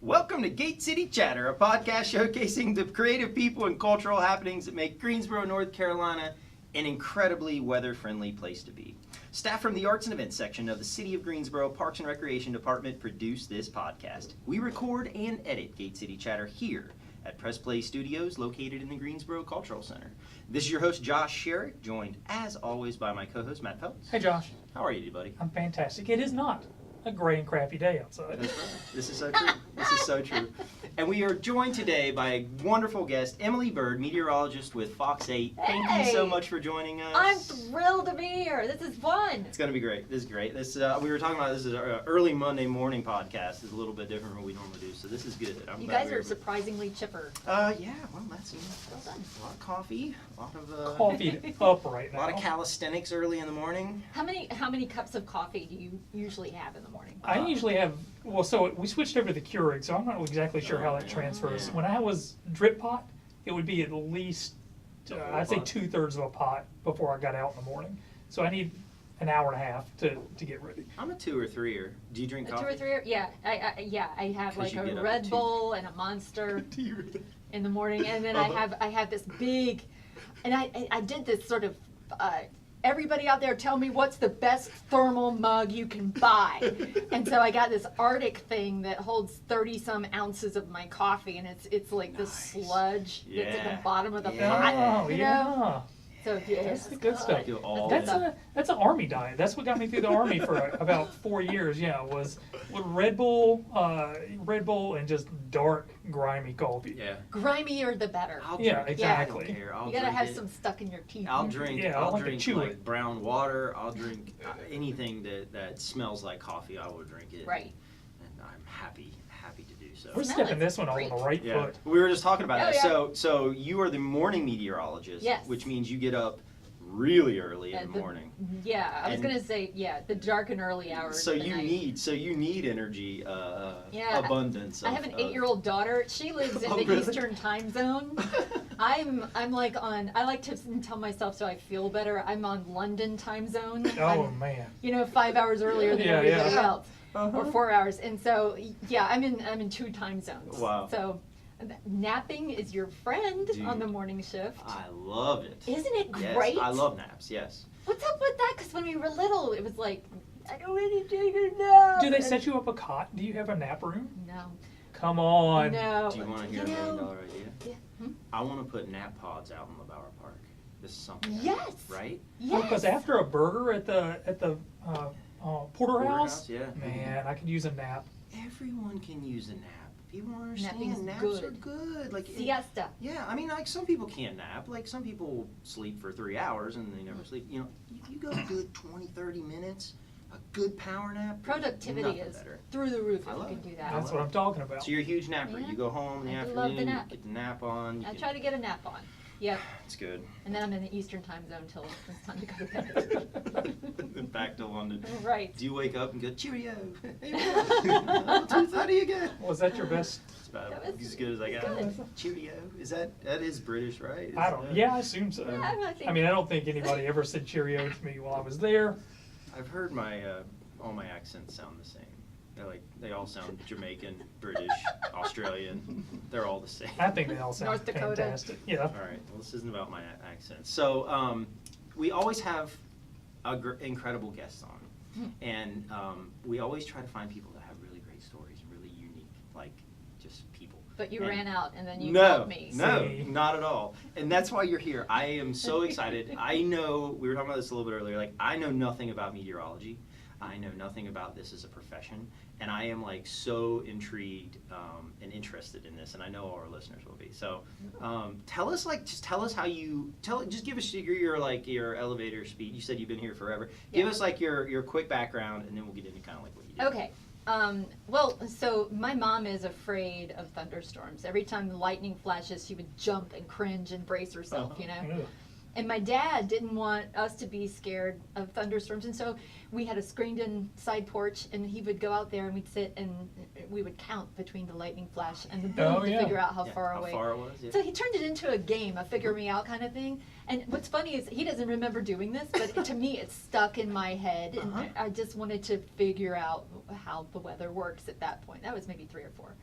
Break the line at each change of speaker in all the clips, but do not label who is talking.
Welcome to Gate City Chatter, a podcast showcasing the creative people and cultural happenings that make Greensboro, North Carolina an incredibly weather-friendly place to be. Staff from the Arts and Events section of the City of Greensboro Parks and Recreation Department produce this podcast. We record and edit Gate City Chatter here at Press Play Studios located in the Greensboro Cultural Center. This is your host, Josh Sherrick, joined as always by my co-host, Matt Phelps.
Hey, Josh.
How are you, buddy?
I'm fantastic. It is not a gray and crappy day outside.
That's right. This is so true. This is so true. And we are joined today by a wonderful guest, Emily Byrd, meteorologist with Fox 8. Thank you so much for joining us.
I'm thrilled to be here. This is fun.
It's going to be great. This is great. We were talking about this is our early Monday morning podcast. It's a little bit different from what we normally do, so this is good.
You guys are surprisingly chipper.
Yeah, well, that's
Well done.
a lot of coffee, a lot of
Coffee up right
a
now.
lot of calisthenics early in the morning.
How many cups of coffee do you usually have in the morning?
I usually have, well, so we switched over to the Keurig, so I'm not exactly sure how that transfers.
yeah.
When I was drip pot, it would be at least, I'd say
pot?
2/3 of a pot before I got out in the morning. So I need an hour and a half to get ready.
I'm a 2 or 3er. Do you drink
A
coffee?
2 or 3? Yeah, I have
'Cause
like
you get
a
up
Red
at 2.
Bull and a Monster
Do you really?
in the morning, and then I have this big, and I did this sort of. Everybody out there, tell me what's the best thermal mug you can buy. And so I got this Arctic thing that holds 30-some ounces of my coffee, and it's like this sludge that's at
Yeah.
the bottom of the
Yeah.
pot.
Oh,
you know?
yeah.
So yeah,
That's the good stuff.
do all
That's
that.
that's an army diet. That's what got me through the army for about 4 years. Yeah, was with Red Bull, and just dark, grimy coffee.
Yeah.
grimier the better.
I'll
Yeah,
drink it.
exactly.
I don't care. I'll
You gotta
drink
have
it.
some stuck in your teeth.
I'll drink.
Yeah, I
I'll
like to
drink
chew
like
it.
brown water. I'll drink anything that smells like coffee. I will drink it.
Right.
And I'm happy to do so.
We're
Smell
stepping
it.
this one on
Great.
the right
Yeah.
foot.
We were just talking about
Oh,
that.
yeah.
So you are the morning meteorologist.
Yes.
Which means you get up really early in
At
the morning.
Yeah, I was
And-
gonna say the dark and early hours.
So
of the
you
night.
need energy
Yeah,
abundance.
I have an 8-year-old daughter. She lives in
Oh,
the
really?
Eastern time zone. I'm like on. I like to tell myself so I feel better. I'm on London time zone.
Oh
I'm,
man.
5 hours earlier than
Yeah,
everybody
yeah.
else, or 4 hours. And so yeah, I'm in 2 time zones.
Wow.
So napping is your friend on the
Dude.
morning shift.
I love it.
Isn't it
Yes,
great?
I love naps. Yes.
What's up with that? Because when we were little, it was like I don't want to take a nap.
Do they set you up a cot? Do you have a nap room?
No.
Come on.
No.
Do you want to hear
You
a $1
know-
million idea?
Yeah. Hmm?
I want to put nap pods out in LaBauer Park. This is something.
Yes.
Right?
Yes.
Because after a burger at the porterhouse,
Yeah.
man, I could use a nap.
Everyone can use a nap. People don't understand.
Napping's
Naps
good.
are good. Like
Siesta.
yeah, I mean, like some people can't nap. Like some people sleep for 3 hours and they never sleep. You know, if you go a good 20, 30 minutes, a good power nap.
Productivity
nothing
is
better.
through the roof
I
if you
love
can
it.
do
I
that.
That's what I'm talking about.
So you're a huge napper.
Yeah.
You go home in the
I do
afternoon,
love the nap.
get the nap on. You
I
can-
try to get a nap on. Yep.
It's good.
And then I'm in the Eastern time zone till it's time to go to bed.
Then back to London.
Right.
Do you wake up and go, cheerio? Hey, 2:30 again.
Was that your best?
It's about
That was-
as good as I got.
good.
Cheerio. That is British, right?
I don't. Yeah, I assume so.
Yeah, I think-
I mean, I don't think anybody ever said Cheerio to me while I was there.
I've heard my all my accents sound the same. They all sound Jamaican, British, Australian. They're all the same.
I think they all sound
North Dakota.
fantastic. Yeah.
All right. Well, this isn't about my accent. So we always have incredible guests on, and we always try to find people that have really great stories, really unique, like just people.
But you
And-
ran out and then you
No,
called me.
no,
See?
not at all. And that's why you're here. I am so excited. I know, we were talking about this a little bit earlier, like I know nothing about meteorology. I know nothing about this as a profession. And I am like so intrigued and interested in this, and I know all our listeners will be. So tell us how you, just give us your elevator speed. You said you've been here forever. Give
Yeah.
us like your quick background, and then we'll get into kind of like what you do.
Okay. Well, so my mom is afraid of thunderstorms. Every time the lightning flashes, she would jump and cringe and brace herself, you know?
Ugh.
And my dad didn't want us to be scared of thunderstorms, and so we had a screened-in side porch, and he would go out there, and we'd sit, and we would count between the lightning flash and the boom
Oh,
to
yeah.
figure out how
Yeah,
far
how
away.
far it was, yeah.
So he turned it into a game, a figure me out kind of thing. And what's funny is he doesn't remember doing this, but to me it's stuck in my head, and
Uh-huh.
I just wanted to figure out how the weather works at that point. That was maybe 3 or 4.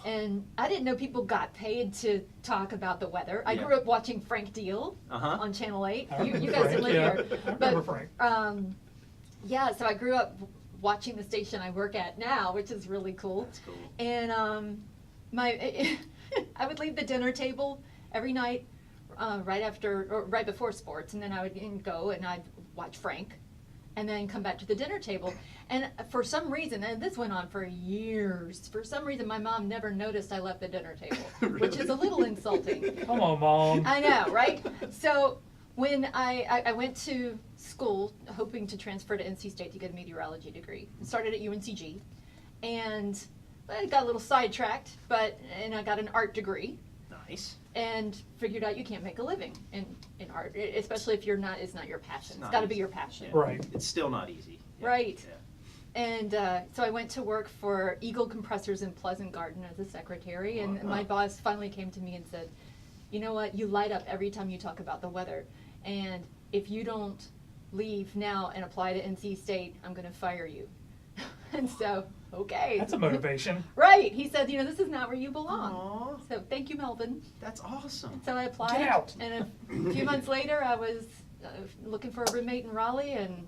And I didn't know people got paid to talk about the weather. I
Yeah.
grew up watching Frank Deal on Channel 8.
I remember
You guys didn't live
Frank,
here.
I remember Frank.
Yeah, so I grew up watching the station I work at now, which is really cool.
That's cool.
And I would leave the dinner table every night right before sports, and then I would go and I'd watch Frank, and then come back to the dinner table. And for some reason, and this went on for years, for some reason my mom never noticed I left the dinner table, which is a little insulting.
Come on, Mom.
I know, right? So when I went to school hoping to transfer to NC State to get a meteorology degree, started at UNCG, and I got a little sidetracked, and I got an art degree.
Nice.
And figured out you can't make a living in art, especially if it's not your passion. It's
not
got to be
easy.
your passion.
Yeah.
Right.
It's still not easy. Yeah.
Right.
Yeah.
And so I went to work for Eagle Compressors in Pleasant Garden as a secretary, and
Wow.
my boss finally came to me and said, you know what, you light up every time you talk about the weather, and if you don't leave now and apply to NC State, I'm going to fire you. And so, okay.
That's a motivation.
Right. He said, this is not where you belong.
Aw,
So thank you, Melvin.
that's awesome.
So I applied,
Get out.
and a few months later, I was looking for a roommate in Raleigh, and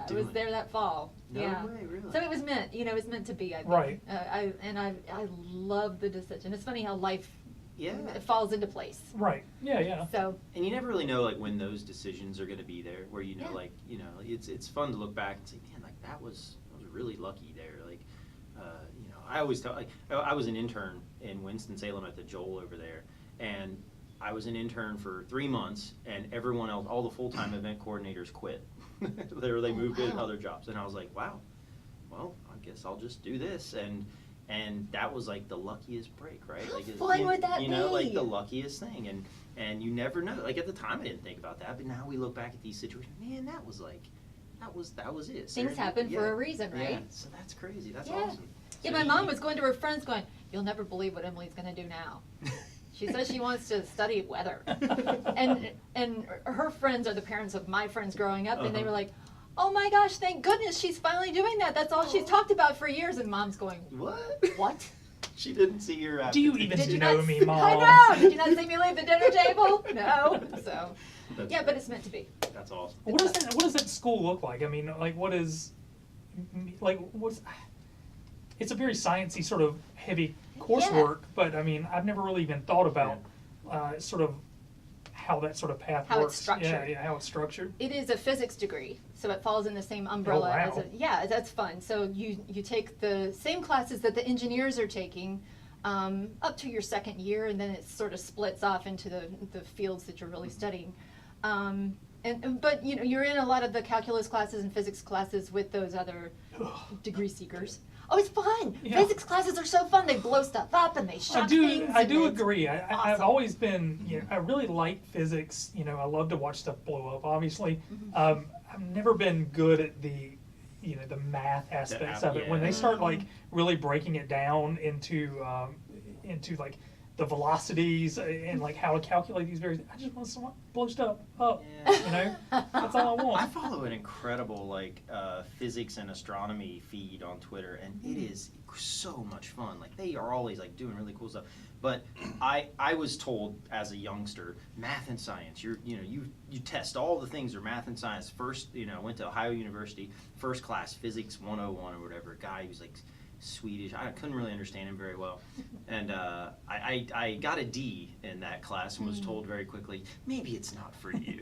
I was there that fall.
No
Yeah.
way, really.
So it was meant, it was meant to be. I think.
Right.
I love the decision. It's funny how life
Yeah.
falls into place.
Right. Yeah, yeah.
So
And you never really know like when those decisions are going to be there, where
Yeah.
it's fun to look back and say, man, like I was really lucky there. Like, I always tell, like, I was an intern in Winston-Salem at the Joel over there, and I was an intern for 3 months, and everyone else, all the full-time event coordinators quit. They moved to
wow.
other jobs, and I was like, wow, well, I guess I'll just do this, and that was like the luckiest break, right?
How
Like,
fun would that
like
be?
the luckiest thing, and you never know. Like at the time, I didn't think about that, but now we look back at these situations. Man, that was it.
things happen for a reason, right?
Yeah, so that's crazy. That's
Yeah.
awesome.
Yeah,
So
my
you-
mom was going to her friends going, you'll never believe what Emily's going to do now. She says she wants to study weather. And her friends are the parents of my friends growing up, and they
Uh-huh.
were like, oh my gosh, thank goodness she's finally doing that. That's all she's talked about for years. And mom's going,
What?
what?
She didn't see your.
Do you even
Did you
know
not
me,
see-
Mom?
I know. Did you not see me leave the dinner table? No. So,
That's
yeah, but
great.
it's meant to be.
That's awesome.
What does that school look like? I mean, like, it's a very sciencey sort of heavy coursework, but I mean, I've never really even thought about sort of how that sort of path
How it's
works.
structured.
Yeah, how it's structured.
It is a physics degree, so it falls in the same umbrella
wow.
as yeah, that's fun. So you take the same classes that the engineers are taking up to your second year, and then it sort of splits off into the fields that you're really studying. But you're in a lot of the calculus classes and physics classes with those other degree seekers. Oh, it's fun.
Yeah.
Physics classes are so fun. They blow stuff up and they shock things.
I do
and it's
agree. I've
awesome.
always been, I really like physics. I love to watch stuff blow up, obviously.
Mm-hmm.
I've never been good at the math aspects of it. When they start like really breaking it down into like the velocities and like how to calculate these various, I just want someone to blow stuff up.
Yeah.
That's all I
I
want.
follow an incredible physics and astronomy feed on Twitter, and it is so much fun. Like they are always like doing really cool stuff. But I was told as a youngster, math and science. You test all the things are math and science. First, went to Ohio University, first class physics 101 or whatever. A guy who's like Swedish. I couldn't really understand him very well, and I got a D in that class and was told very quickly, maybe it's not for you.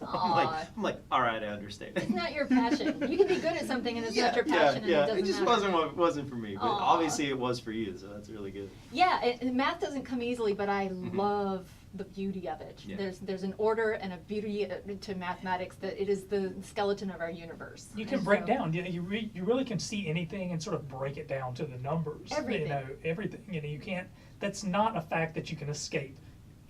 I'm like, all right, I understand.
It's not your passion. You can be good at something and it's not your passion, and it doesn't
It just
matter.
wasn't for me, but
Aw.
obviously it was for you, so that's really good.
Yeah, math doesn't come easily, but I love the beauty of it.
Yeah.
There's an order and a beauty to mathematics that it is the skeleton of our universe.
You can
And
break
so-
down. You really can see anything and sort of break it down to the numbers.
Everything.
Everything. You can't. That's not a fact that you can escape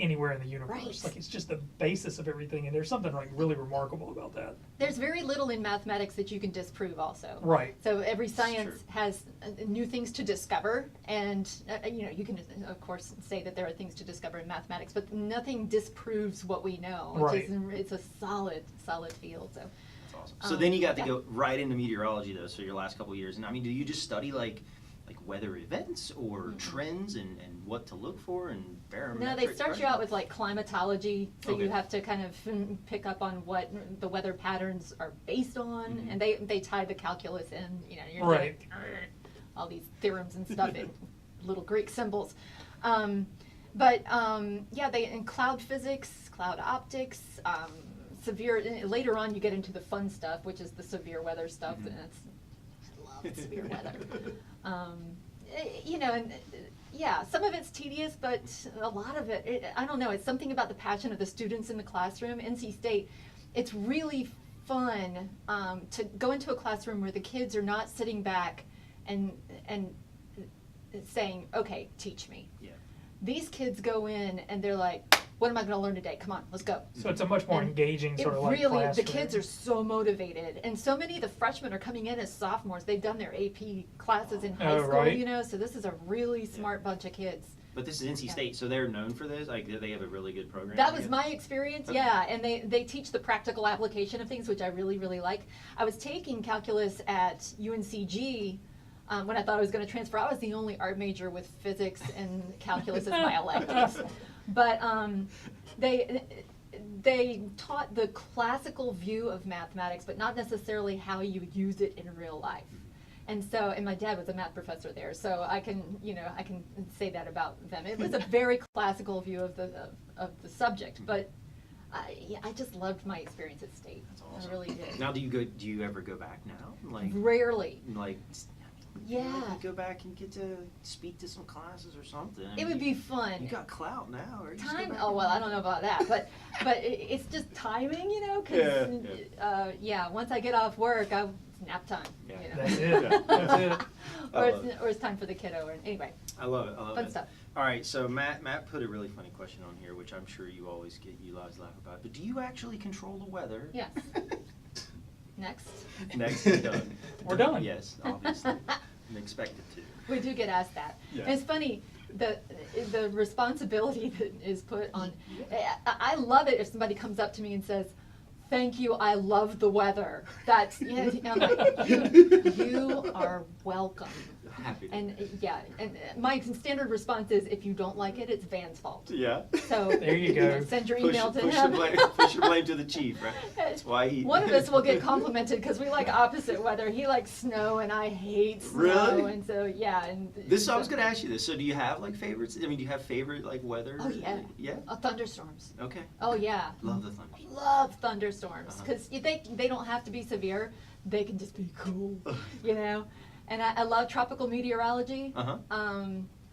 anywhere in the universe.
Right.
Like it's just the basis of everything, and there's something like really remarkable about that.
There's very little in mathematics that you can disprove also.
Right.
So every science
true.
has new things to discover, and you can of course say that there are things to discover in mathematics, but nothing disproves what we know.
Right.
It's a solid field. So
That's awesome. So then you got to
yeah.
go right into meteorology though, so your last couple of years. And I mean, do you just study like like weather events or trends and what to look for and barometric?
No, they start you out with like climatology, so
Okay.
you have to kind of pick up on what the weather patterns are based on, and they tie the calculus in. You know, you're
Right.
like all these theorems and stuff in little Greek symbols. Yeah, they in cloud physics, cloud optics, severe. Later on, you get into the fun stuff, which is the severe weather stuff, and I love severe weather. You know, and yeah, some of it's tedious, but a lot of it, I don't know, it's something about the passion of the students in the classroom. NC State, it's really fun to go into a classroom where the kids are not sitting back and saying, okay, teach me.
Yeah.
These kids go in and they're like, what am I going to learn today? Come on, let's go.
So it's a much more
And
engaging sort of like
really, the
classroom.
kids are so motivated, and so many of the freshmen are coming in as sophomores. They've done their AP classes in high
Oh,
school,
right.
you know. So this is a really smart bunch of kids.
But this is NC
Yeah.
State, so they're known for this? Like, they have a really good program?
That
I
was
guess?
my experience,
Okay.
yeah. And they teach the practical application of things, which I really, really like. I was taking calculus at UNCG. When I thought I was going to transfer, I was the only art major with physics and calculus as my electives. But they taught the classical view of mathematics, but not necessarily how you use it in real life. And so, and my dad was a math professor there, so I can say that about them. It was a very classical view of the subject, but I just loved my experience at State.
That's awesome.
I really did.
Now, do you ever go back now?
Rarely.
You
Yeah.
go back and get to speak to some classes or something. I
It
mean,
would be fun.
You got clout now, or you just go
Time.
back
Oh
and-
well, I don't know about that, but it's just timing, you know. 'Cause,
Yeah,
once I get off work, it's nap time.
Yeah.
You know?
That's it. That's it.
I love it.
or it's time for the kiddo. Or anyway,
I love it. I love
fun
it.
stuff.
All right, so Matt put a really funny question on here, which I'm sure you always laugh about. But do you actually control the weather?
Yes. Next.
Next, we're done.
We're done.
Yes, obviously. I'm expected to.
We do get asked that.
Yeah.
And it's funny, the responsibility that is put on. I love it if somebody comes up to me and says, "Thank you, I love the weather." That's I'm like, you are welcome.
Happy to.
And my standard response is, if you don't like it, it's Van's fault.
Yeah.
So
There you go.
Send your
Push-
email to
push
him.
the blame- push your blame to the chief, right? That's why he.
One of us will get complimented because we like opposite weather. He likes snow and I hate snow.
Really?
And so yeah. And
I was gonna ask you this. So do you have like favorites? I mean, do you have favorite like weather?
Oh yeah.
Yeah.
Thunderstorms.
Okay.
Oh yeah.
Love the thunder.
Love thunderstorms
Uh-huh.
because they don't have to be severe. They can just be cool, you know. And I love tropical meteorology.
Uh-huh.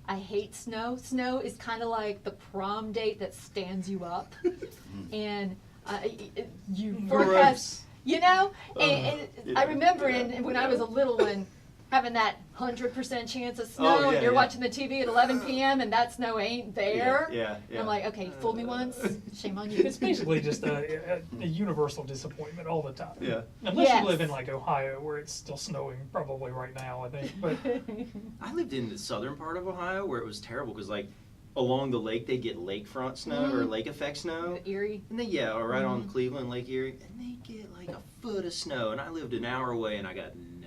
I hate snow. Snow is kind of like the prom date that stands you up, and you forecast. You know, and
Yeah,
I remember
yeah,
when I was a little one, having that 100% chance of snow,
Oh, yeah,
and you're
yeah.
watching the TV at 11 p.m. and that snow ain't there.
Yeah.
And I'm like, okay, fool me once, shame on you.
It's basically just a universal disappointment all the time.
Yeah.
Unless
Yes.
you live in like Ohio, where it's still snowing probably right now, I think. But
I lived in the southern part of Ohio where it was terrible because like along the lake they get lakefront snow or lake effect snow.
Erie.
And then or right on Cleveland, Lake Erie, and they get like a foot of snow. And I lived an hour away and I got none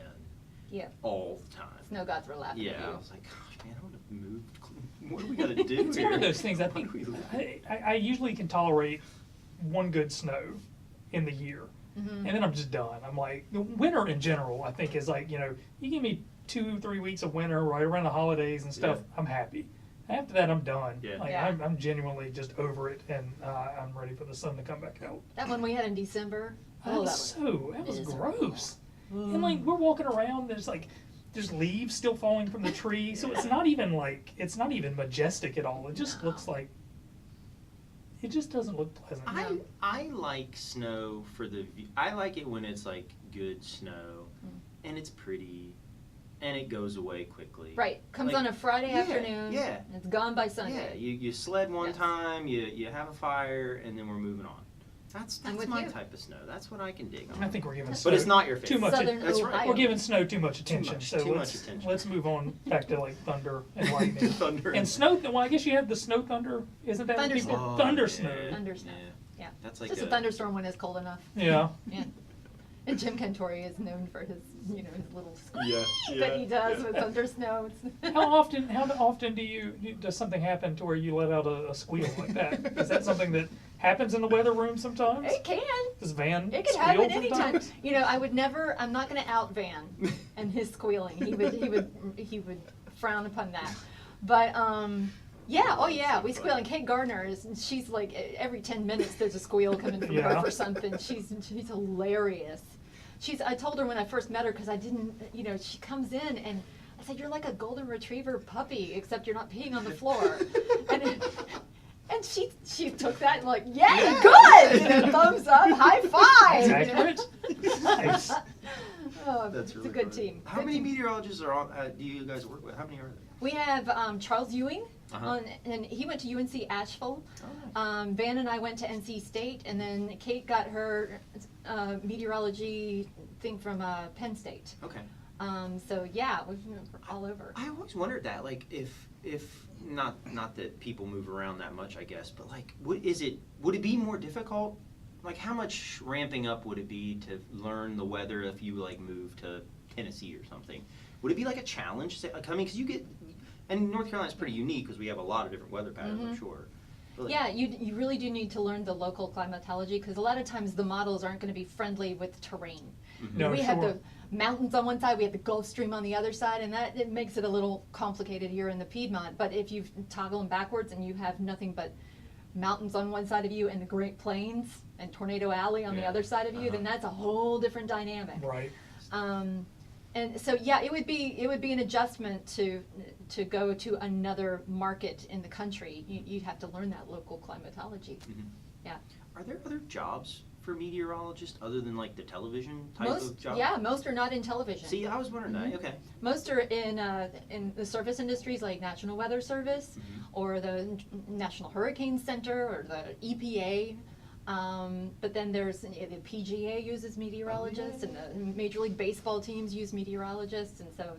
Yeah,
all the time.
snow gods were laughing
Yeah,
at
I
you.
was like, gosh, man, I want to move. What do we got to do
it's
here?
one of those things. I
Why
think
do we live?
I usually can tolerate one good snow in the year,
Mm-hmm.
and then I'm just done. I'm like, the winter in general, I think is like, you give me 2-3 weeks of winter right around the holidays and stuff,
Yeah.
I'm happy. After that, I'm done.
Yeah.
Like
Yeah.
I'm genuinely just over it, and I'm ready for the sun to come back out.
That one we had in December.
That was
miserable.
gross. And like we're walking around, there's leaves still falling from the tree, so it's not even majestic at all. It just looks like it just doesn't look pleasant.
I like snow for the view. I like it when it's like good snow and it's pretty and it goes away quickly.
Right, comes
Like,
on a Friday
yeah,
afternoon.
yeah.
And it's gone by
Yeah,
Sunday.
you sled one
Yes.
time, you have a fire, and then we're moving on. That's
I'm with
my
you.
type of snow. That's what I can dig on.
I think we're giving
But
snow
it's not your
too
favorite.
much.
Southern
That's right.
Ohio.
We're giving snow too much attention.
much-
so
too
let's
much attention.
let's move on back to like thunder and lightning.
Thunder
And snow. Well, I guess you have the snow thunder. Isn't that what
Thundersnow.
people thunder
yeah.
snow?
Thundersnow. Yeah.
That's like
Just a thunderstorm when it's cold enough.
Yeah.
Yeah. And Jim Cantori is known for his, his little squeak
Yeah,
that he does with Thundersnow.
How often does something happen to where you let out a squeal like that? Is that something that happens in the weather room sometimes?
It can.
Does Van
It can
squeal
happen anytime.
sometimes?
I'm not going to out Van and his squealing. He would frown upon that. But, we squeal. And Kate Gardner she's like, every 10 minutes there's a squeal coming from her for something. She's hilarious. I told her when I first met her, because I didn't, she comes in and I said, you're like a golden retriever puppy, except you're not peeing on the floor. And she took that and like, yay, good! Thumbs up, high five!
That's accurate. Nice.
Oh,
That's really
it's a good
funny.
team.
How many meteorologists are on? Do you guys work with? How many are there?
We have Charles Ewing,
Uh-huh.
and he went to UNC Asheville.
Oh, nice.
Van and I went to NC State, and then Kate got her meteorology thing from Penn State.
Okay.
We're all over.
I always wondered that, like, if not that people move around that much, I guess, but like, would it be more difficult? Like, how much ramping up would it be to learn the weather if you like move to Tennessee or something? Would it be like a challenge? Because you get, and North Carolina's pretty unique because we have a lot of different weather patterns, I'm sure. But like,
You really do need to learn the local climatology, because a lot of times the models aren't going to be friendly with terrain.
No,
We have
sure.
the mountains on one side, we have the Gulf Stream on the other side, and it makes it a little complicated here in the Piedmont. But if you toggle them backwards and you have nothing but mountains on one side of you and the Great Plains and Tornado Alley on the other side of you, then that's a whole different dynamic.
Right.
And so it would be an adjustment to go to another market in the country. You'd have to learn that local climatology. Yeah.
Are there other jobs for meteorologists other than like the television type of job?
Yeah, most are not in television.
See, I was wondering that. Okay.
Most are in the service industries like National Weather Service or the National Hurricane Center or the EPA. But then there's the PGA uses meteorologists, and the Major League Baseball teams use meteorologists, and so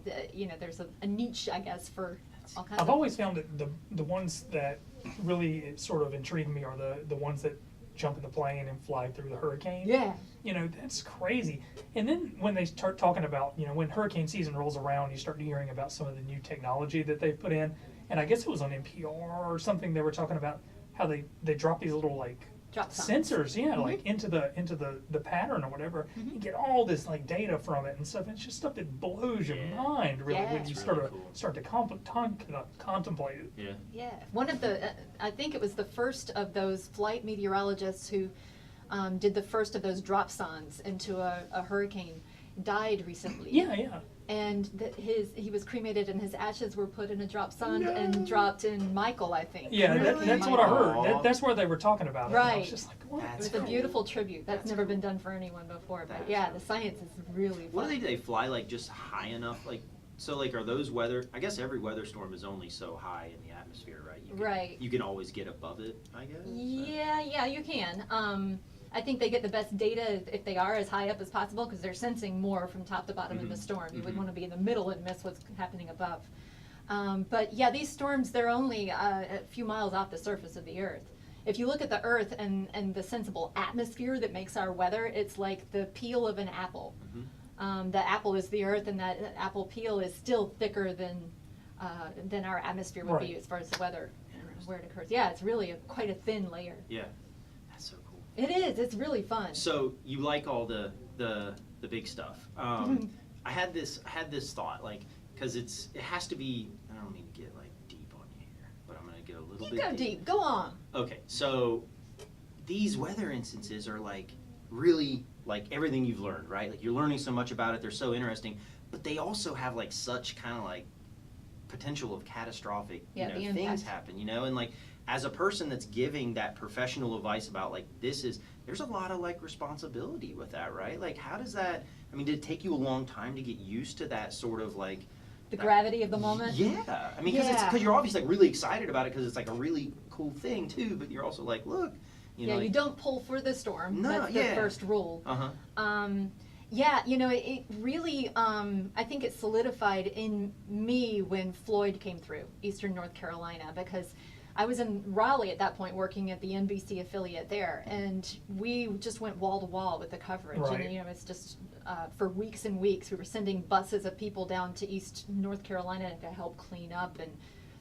there's a niche, I guess, for all kinds.
I've always found that the ones that really sort of intrigue me are the ones that jump in the plane and fly through the hurricane.
Yeah.
That's crazy. And then when they start talking about, when hurricane season rolls around, you start hearing about some of the new technology that they've put in. And I guess it was on NPR or something, they were talking about how they drop these little like
Drop signs.
sensors, like into the pattern or whatever. You get all this like data from it and stuff. It's just stuff that blows your mind really when you
It's
start
really
to
cool.
start to contemplate it.
Yeah.
Yeah, one of the, I think it was the first of those flight meteorologists who did the first of those drop sondes into a hurricane, died recently.
Yeah.
And he was cremated, and his ashes were put in a drop sonde and dropped in Michael, I think.
Yeah,
Really?
that's what I heard.
Aw.
that's where they were talking about it. And I was
Right.
just like, what?
It was
That's
a beautiful tribute. That's never been
cool.
done for anyone before. But
That's
yeah,
cool.
the science is really fun.
What do they fly like just high enough? Like, so like, are those weather? I guess every weather storm is only so high in the atmosphere, right?
Right.
You can always get above it, I guess.
Yeah, you can. I think they get the best data if they are as high up as possible, because they're sensing more from top to bottom in the storm. You would want to be in the middle and miss what's happening above. But yeah, these storms, they're only a few miles off the surface of the Earth. If you look at the Earth and the sensible atmosphere that makes our weather, it's like the peel of an apple. The apple is the Earth, and that apple peel is still thicker than our atmosphere would be as far as the weather, where it occurs. Yeah, it's really quite a thin layer.
Yeah. That's so cool.
It is. It's really fun.
So you like all the big stuff. I had this thought, like, because it has to be. I don't mean to get like deep on you here, but I'm gonna go a little
You
bit
go deep. Go on.
Okay, so these weather instances are like really like everything you've learned, right? Like you're learning so much about it. They're so interesting, but they also have like such kind of like potential of catastrophic
the
things
impact.
happen, and like as a person that's giving that professional advice about like there's a lot of like responsibility with that, right? Like how does that, I mean, did it take you a long time to get used to that sort of like
The gravity of the moment.
Yeah, I mean, because you're obviously like really excited about it because it's like a really cool thing too, but you're also like, look,
you don't pull for the storm.
No,
That's the first rule. Yeah, it really, I think it solidified in me when Floyd came through Eastern North Carolina, because I was in Raleigh at that point working at the NBC affiliate there, and we just went wall to wall with the coverage.
Right.
And it's just for weeks and weeks we were sending buses of people down to East North Carolina to help clean up, and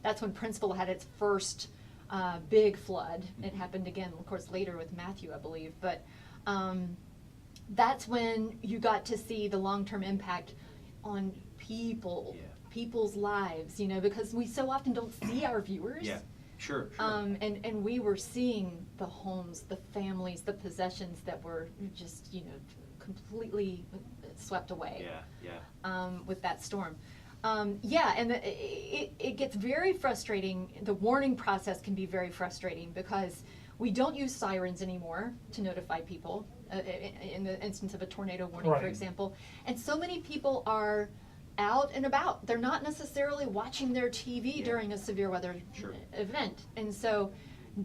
that's when Princeville had its first big flood. It happened again, of course, later with Matthew, I believe, but that's when you got to see the long-term impact on people, people's lives, because we so often don't see our viewers.
Yeah, sure.
And we were seeing the homes, the families, the possessions that were just, completely swept away. With that storm. And it gets very frustrating. The warning process can be very frustrating because we don't use sirens anymore to notify people in the instance of a tornado warning,
Right.
for example. And so many people are out and about. They're not necessarily watching their TV during a severe weather event. And so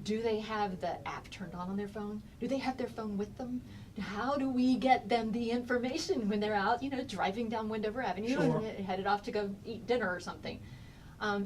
do they have the app turned on their phone? Do they have their phone with them? How do we get them the information when they're out, driving down Wendover Avenue and headed off to go eat dinner or something?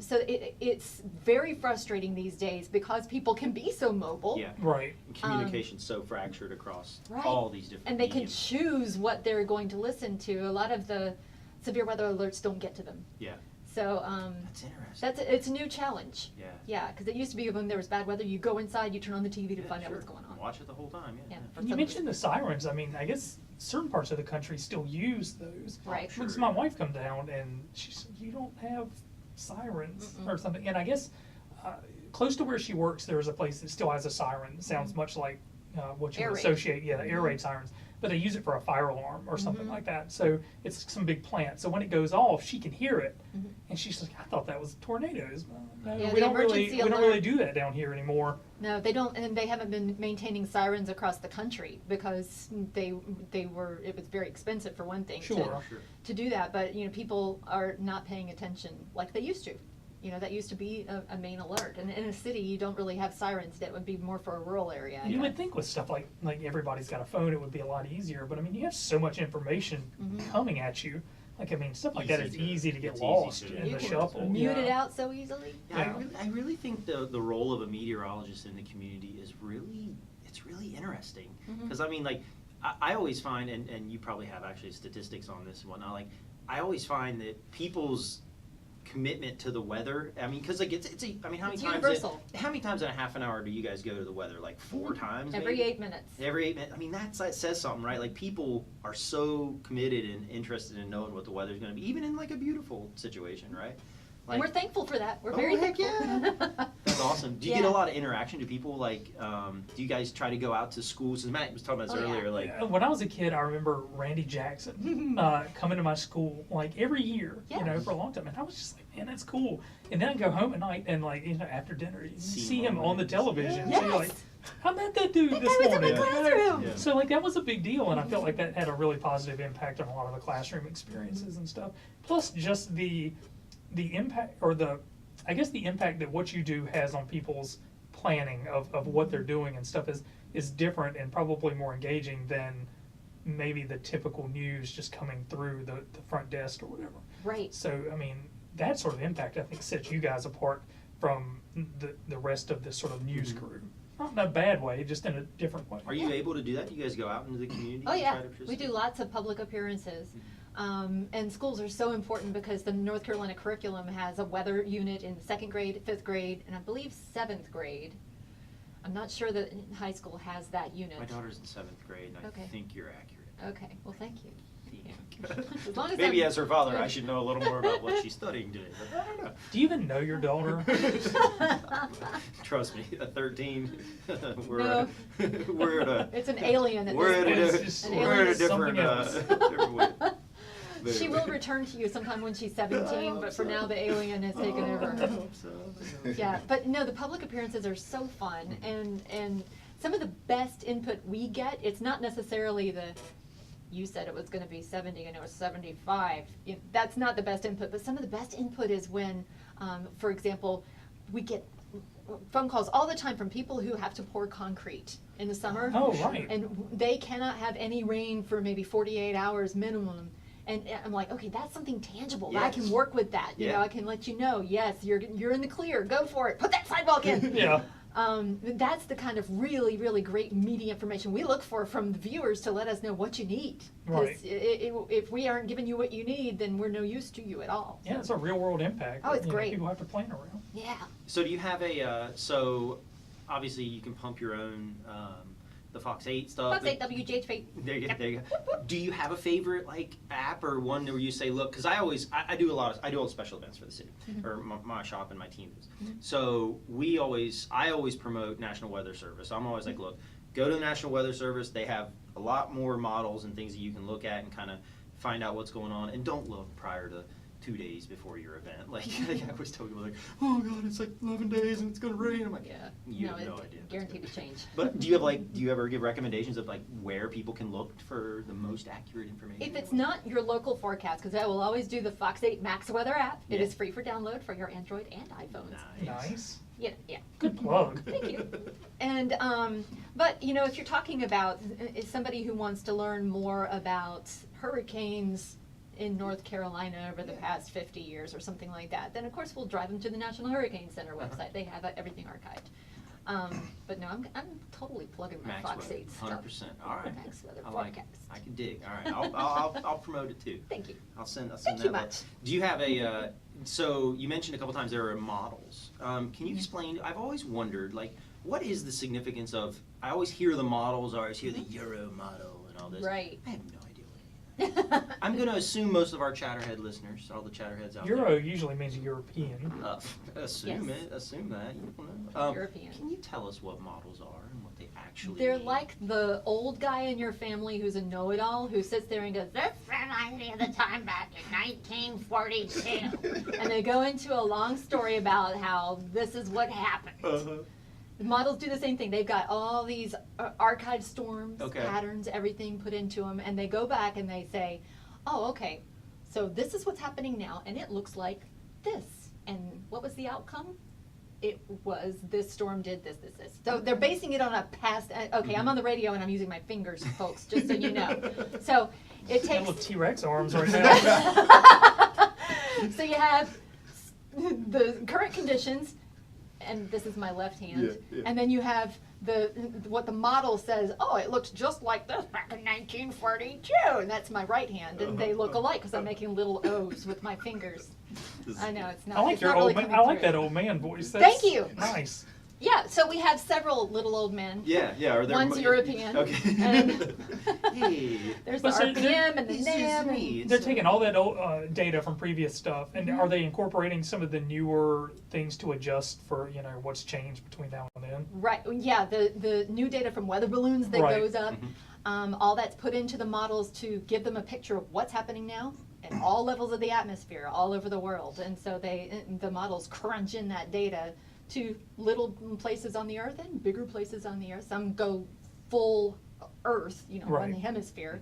So it's very frustrating these days because people can be so mobile.
Yeah.
Right.
Communication's so fractured across
Right.
all these different
And they can
mediums.
choose what they're going to listen to. A lot of the severe weather alerts don't get to them.
Yeah.
So
That's interesting.
it's a new challenge.
Yeah.
Yeah, because it used to be when there was bad weather, you go inside, you turn on the TV to find out
sure.
what's going on.
Watch it the whole time,
Yeah. for
You
some
mentioned the
reason.
sirens. I mean, I guess certain parts of the country still use those.
Right.
Because my wife come down and she said, "You don't have sirens
Mm-mm.
or something." And I guess close to where she works, there is a place that still has a siren. It sounds much like what you
Air
would
raid.
associate, air raid sirens. But they use it for a fire alarm or something
Mhm.
like that. So it's some big plant. So when it goes off, she can hear it.
Mhm.
And she's like, "I thought that was tornadoes." Well, no,
Yeah,
we
the
don't really
emergency
we don't really
alert-
do that down here anymore.
No, they don't, and they haven't been maintaining sirens across the country because it was very expensive for one thing
Sure.
to do that. But people are not paying attention like they used to. That used to be a main alert. And in a city, you don't really have sirens. That would be more for a rural area.
You would think with stuff like everybody's got a phone, it would be a lot easier. But I mean, you have so much information
Mhm.
coming at you. Like, I mean, stuff like that is easy to get
it's easy
lost
to-
in
You
the
can
shuffle.
mute it out so easily.
Yeah,
Yeah.
I really think the role of a meteorologist in the community is really interesting.
Mhm.
Because I mean, like, I always find, and you probably have actually statistics on this and whatnot, like, I always find that people's commitment to the weather, I mean, because like I mean, how many
It's
times
universal.
how many times in a half an hour do you guys go to the weather? Like 4 times
Every
maybe?
8 minutes.
Every 8 minutes. I mean, that says something, right? Like, people are so committed and interested in knowing what the weather's going to be, even in like a beautiful situation, right?
And we're thankful for that. We're
Oh,
very
heck
thankful.
That's awesome. Do you
Yeah.
get a lot of interaction? Do people like? Do you guys try to go out to schools? As Matt was talking about this
Oh, yeah.
earlier, like.
Yeah, when I was a kid, I remember Randy Jackson coming to my school like every year,
Yeah.
for a long time, and I was just like, "Man, that's cool." And then I go home at night and after dinner, you see him on the television.
Yes.
So you're like, "I met that dude
That
this
guy was in
morning."
my classroom.
Yeah.
So like that was a big deal, and I felt like that had a really positive impact on a lot of the classroom experiences and stuff. Plus, just the impact or the impact that what you do has on people's planning of what they're doing and stuff is different and probably more engaging than maybe the typical news just coming through the front desk or whatever.
Right.
So I mean, that sort of impact I think sets you guys apart from the rest of the sort of news
Mhm.
crew. Not in a bad way, just in a different way.
Are you able to do that? You guys go out into the community?
Oh
and
yeah,
try to
we do lots of public appearances. And schools are so important because the North Carolina curriculum has a weather unit in 2nd grade, 5th grade, and I believe 7th grade. I'm not sure that high school has that unit.
My daughter's in 7th grade, and
Okay.
I think you're accurate.
Okay, well, thank you.
As
long as
Maybe
I'm-
as her father, I should know a little more about what she's studying today, but I don't know.
Do you even know your daughter?
Trust me, at 13, we're
No.
we're at a
It's an alien at
we're
this
at
point.
a,
It's
An
we're at a
alien.
different
Something else.
different way. But
She
anyway.
will return to you sometime when she's 17, but for now the alien has taken
Oh,
over.
I hope so.
Yeah, but no, the public appearances are so fun, and some of the best input we get, it's not necessarily you said it was gonna be 70 and it was 75. That's not the best input, but some of the best input is when, for example, we get phone calls all the time from people who have to pour concrete in the summer.
Oh, right.
And they cannot have any rain for maybe 48 hours minimum. And I'm like, okay, that's something tangible.
Yes.
I can work with that. You know, I can let you know, yes, you're in the clear. Go for it. Put that sidewalk in.
Yeah.
That's the kind of really, really great meaty information we look for from the viewers to let us know what you need.
Right.
If we aren't giving you what you need, then we're no use to you at all.
Yeah, it's a real world impact.
Oh, it's
that,
great.
People have to plan around.
Yeah.
So do you have a, so obviously you can pump your own, the Fox 8 stuff.
Fox 8 WGH8.
There you go. There you go. Do you have a favorite like app or one where you say, look, because I do all the special events for the city, or my shop and my team does. So I always promote National Weather Service. I'm always like, look, go to the National Weather Service. They have a lot more models and things that you can look at and kind of find out what's going on. And don't look prior to 2 days before your event. Like I always tell people, like, oh god, it's like 11 days and it's gonna rain. I'm like,
Yeah.
you
No,
have no
it's
idea.
guaranteed to change.
But do you ever give recommendations of like where people can look for the most accurate information?
If it's not your local forecast, because I will always do the Fox 8 Max Weather app. It
Yeah.
is free for download for your Android and iPhones.
Nice.
Yeah, yeah.
Good plug.
Thank you. And, but, you know, if you're talking about somebody who wants to learn more about hurricanes in North Carolina over the past 50 years or something like that, then of course we'll drive them to the National Hurricane Center website. They have everything archived. But no, I'm totally plugging my
Max
Fox
Weather,
8 stuff.
100%. All right.
Max Weather
I like it.
forecast.
I can dig. All right. I'll promote it too.
Thank you.
I'll send
Thank
that
you
link.
much.
Do you have a so you mentioned a couple times there are models. Can you explain? I've always wondered, like, what is the significance of? I always hear the models. I always hear the Euro model and all this.
Right.
I have no idea what any of that. I'm going to assume most of our Chatterhead listeners, all the Chatterheads out
Euro
there.
usually means European.
Assume
Yes.
it. Assume that. You don't know.
European.
Can you tell us what models are and what they actually
They're
mean?
like the old guy in your family who's a know-it-all who sits there and goes, "This reminds me of the time back in 1942." And they go into a long story about how this is what happened. The models do the same thing. They've got all these archived storms,
Okay.
patterns, everything put into them, and they go back and they say, "Oh, okay, so this is what's happening now, and it looks like this." And what was the outcome? It was this storm did this. So they're basing it on a past. Okay, I'm on the radio and I'm using my fingers, folks, just so you know. So it
Got
takes.
little T-Rex arms right now.
So you have the current conditions, and this is my left hand, and then you have what the model says. Oh, it looks just like this back in 1942, and that's my right hand, and they look alike because I'm making little O's with my fingers. I know it's not.
I like
it's
your
not really
old man.
coming
I like
through.
that old man voice.
Thank
That's
you.
Nice.
Yeah, so we have several little old men.
Yeah. Are there
One's European.
Okay.
And
Hey.
there's the
But so
RPM and the
It's just
NAM.
me.
They're
It's,
taking all that old data from previous stuff, and
Mm-hmm.
are they incorporating some of the newer things to adjust for what's changed between now and then?
Right, yeah, the new data from weather balloons that
Right.
goes up, all that's put into the models to give them a picture of what's happening now at all levels of the atmosphere, all over the world. And so the models crunch in that data to little places on the Earth and bigger places on the Earth. Some go full Earth, on
Right.
the hemisphere.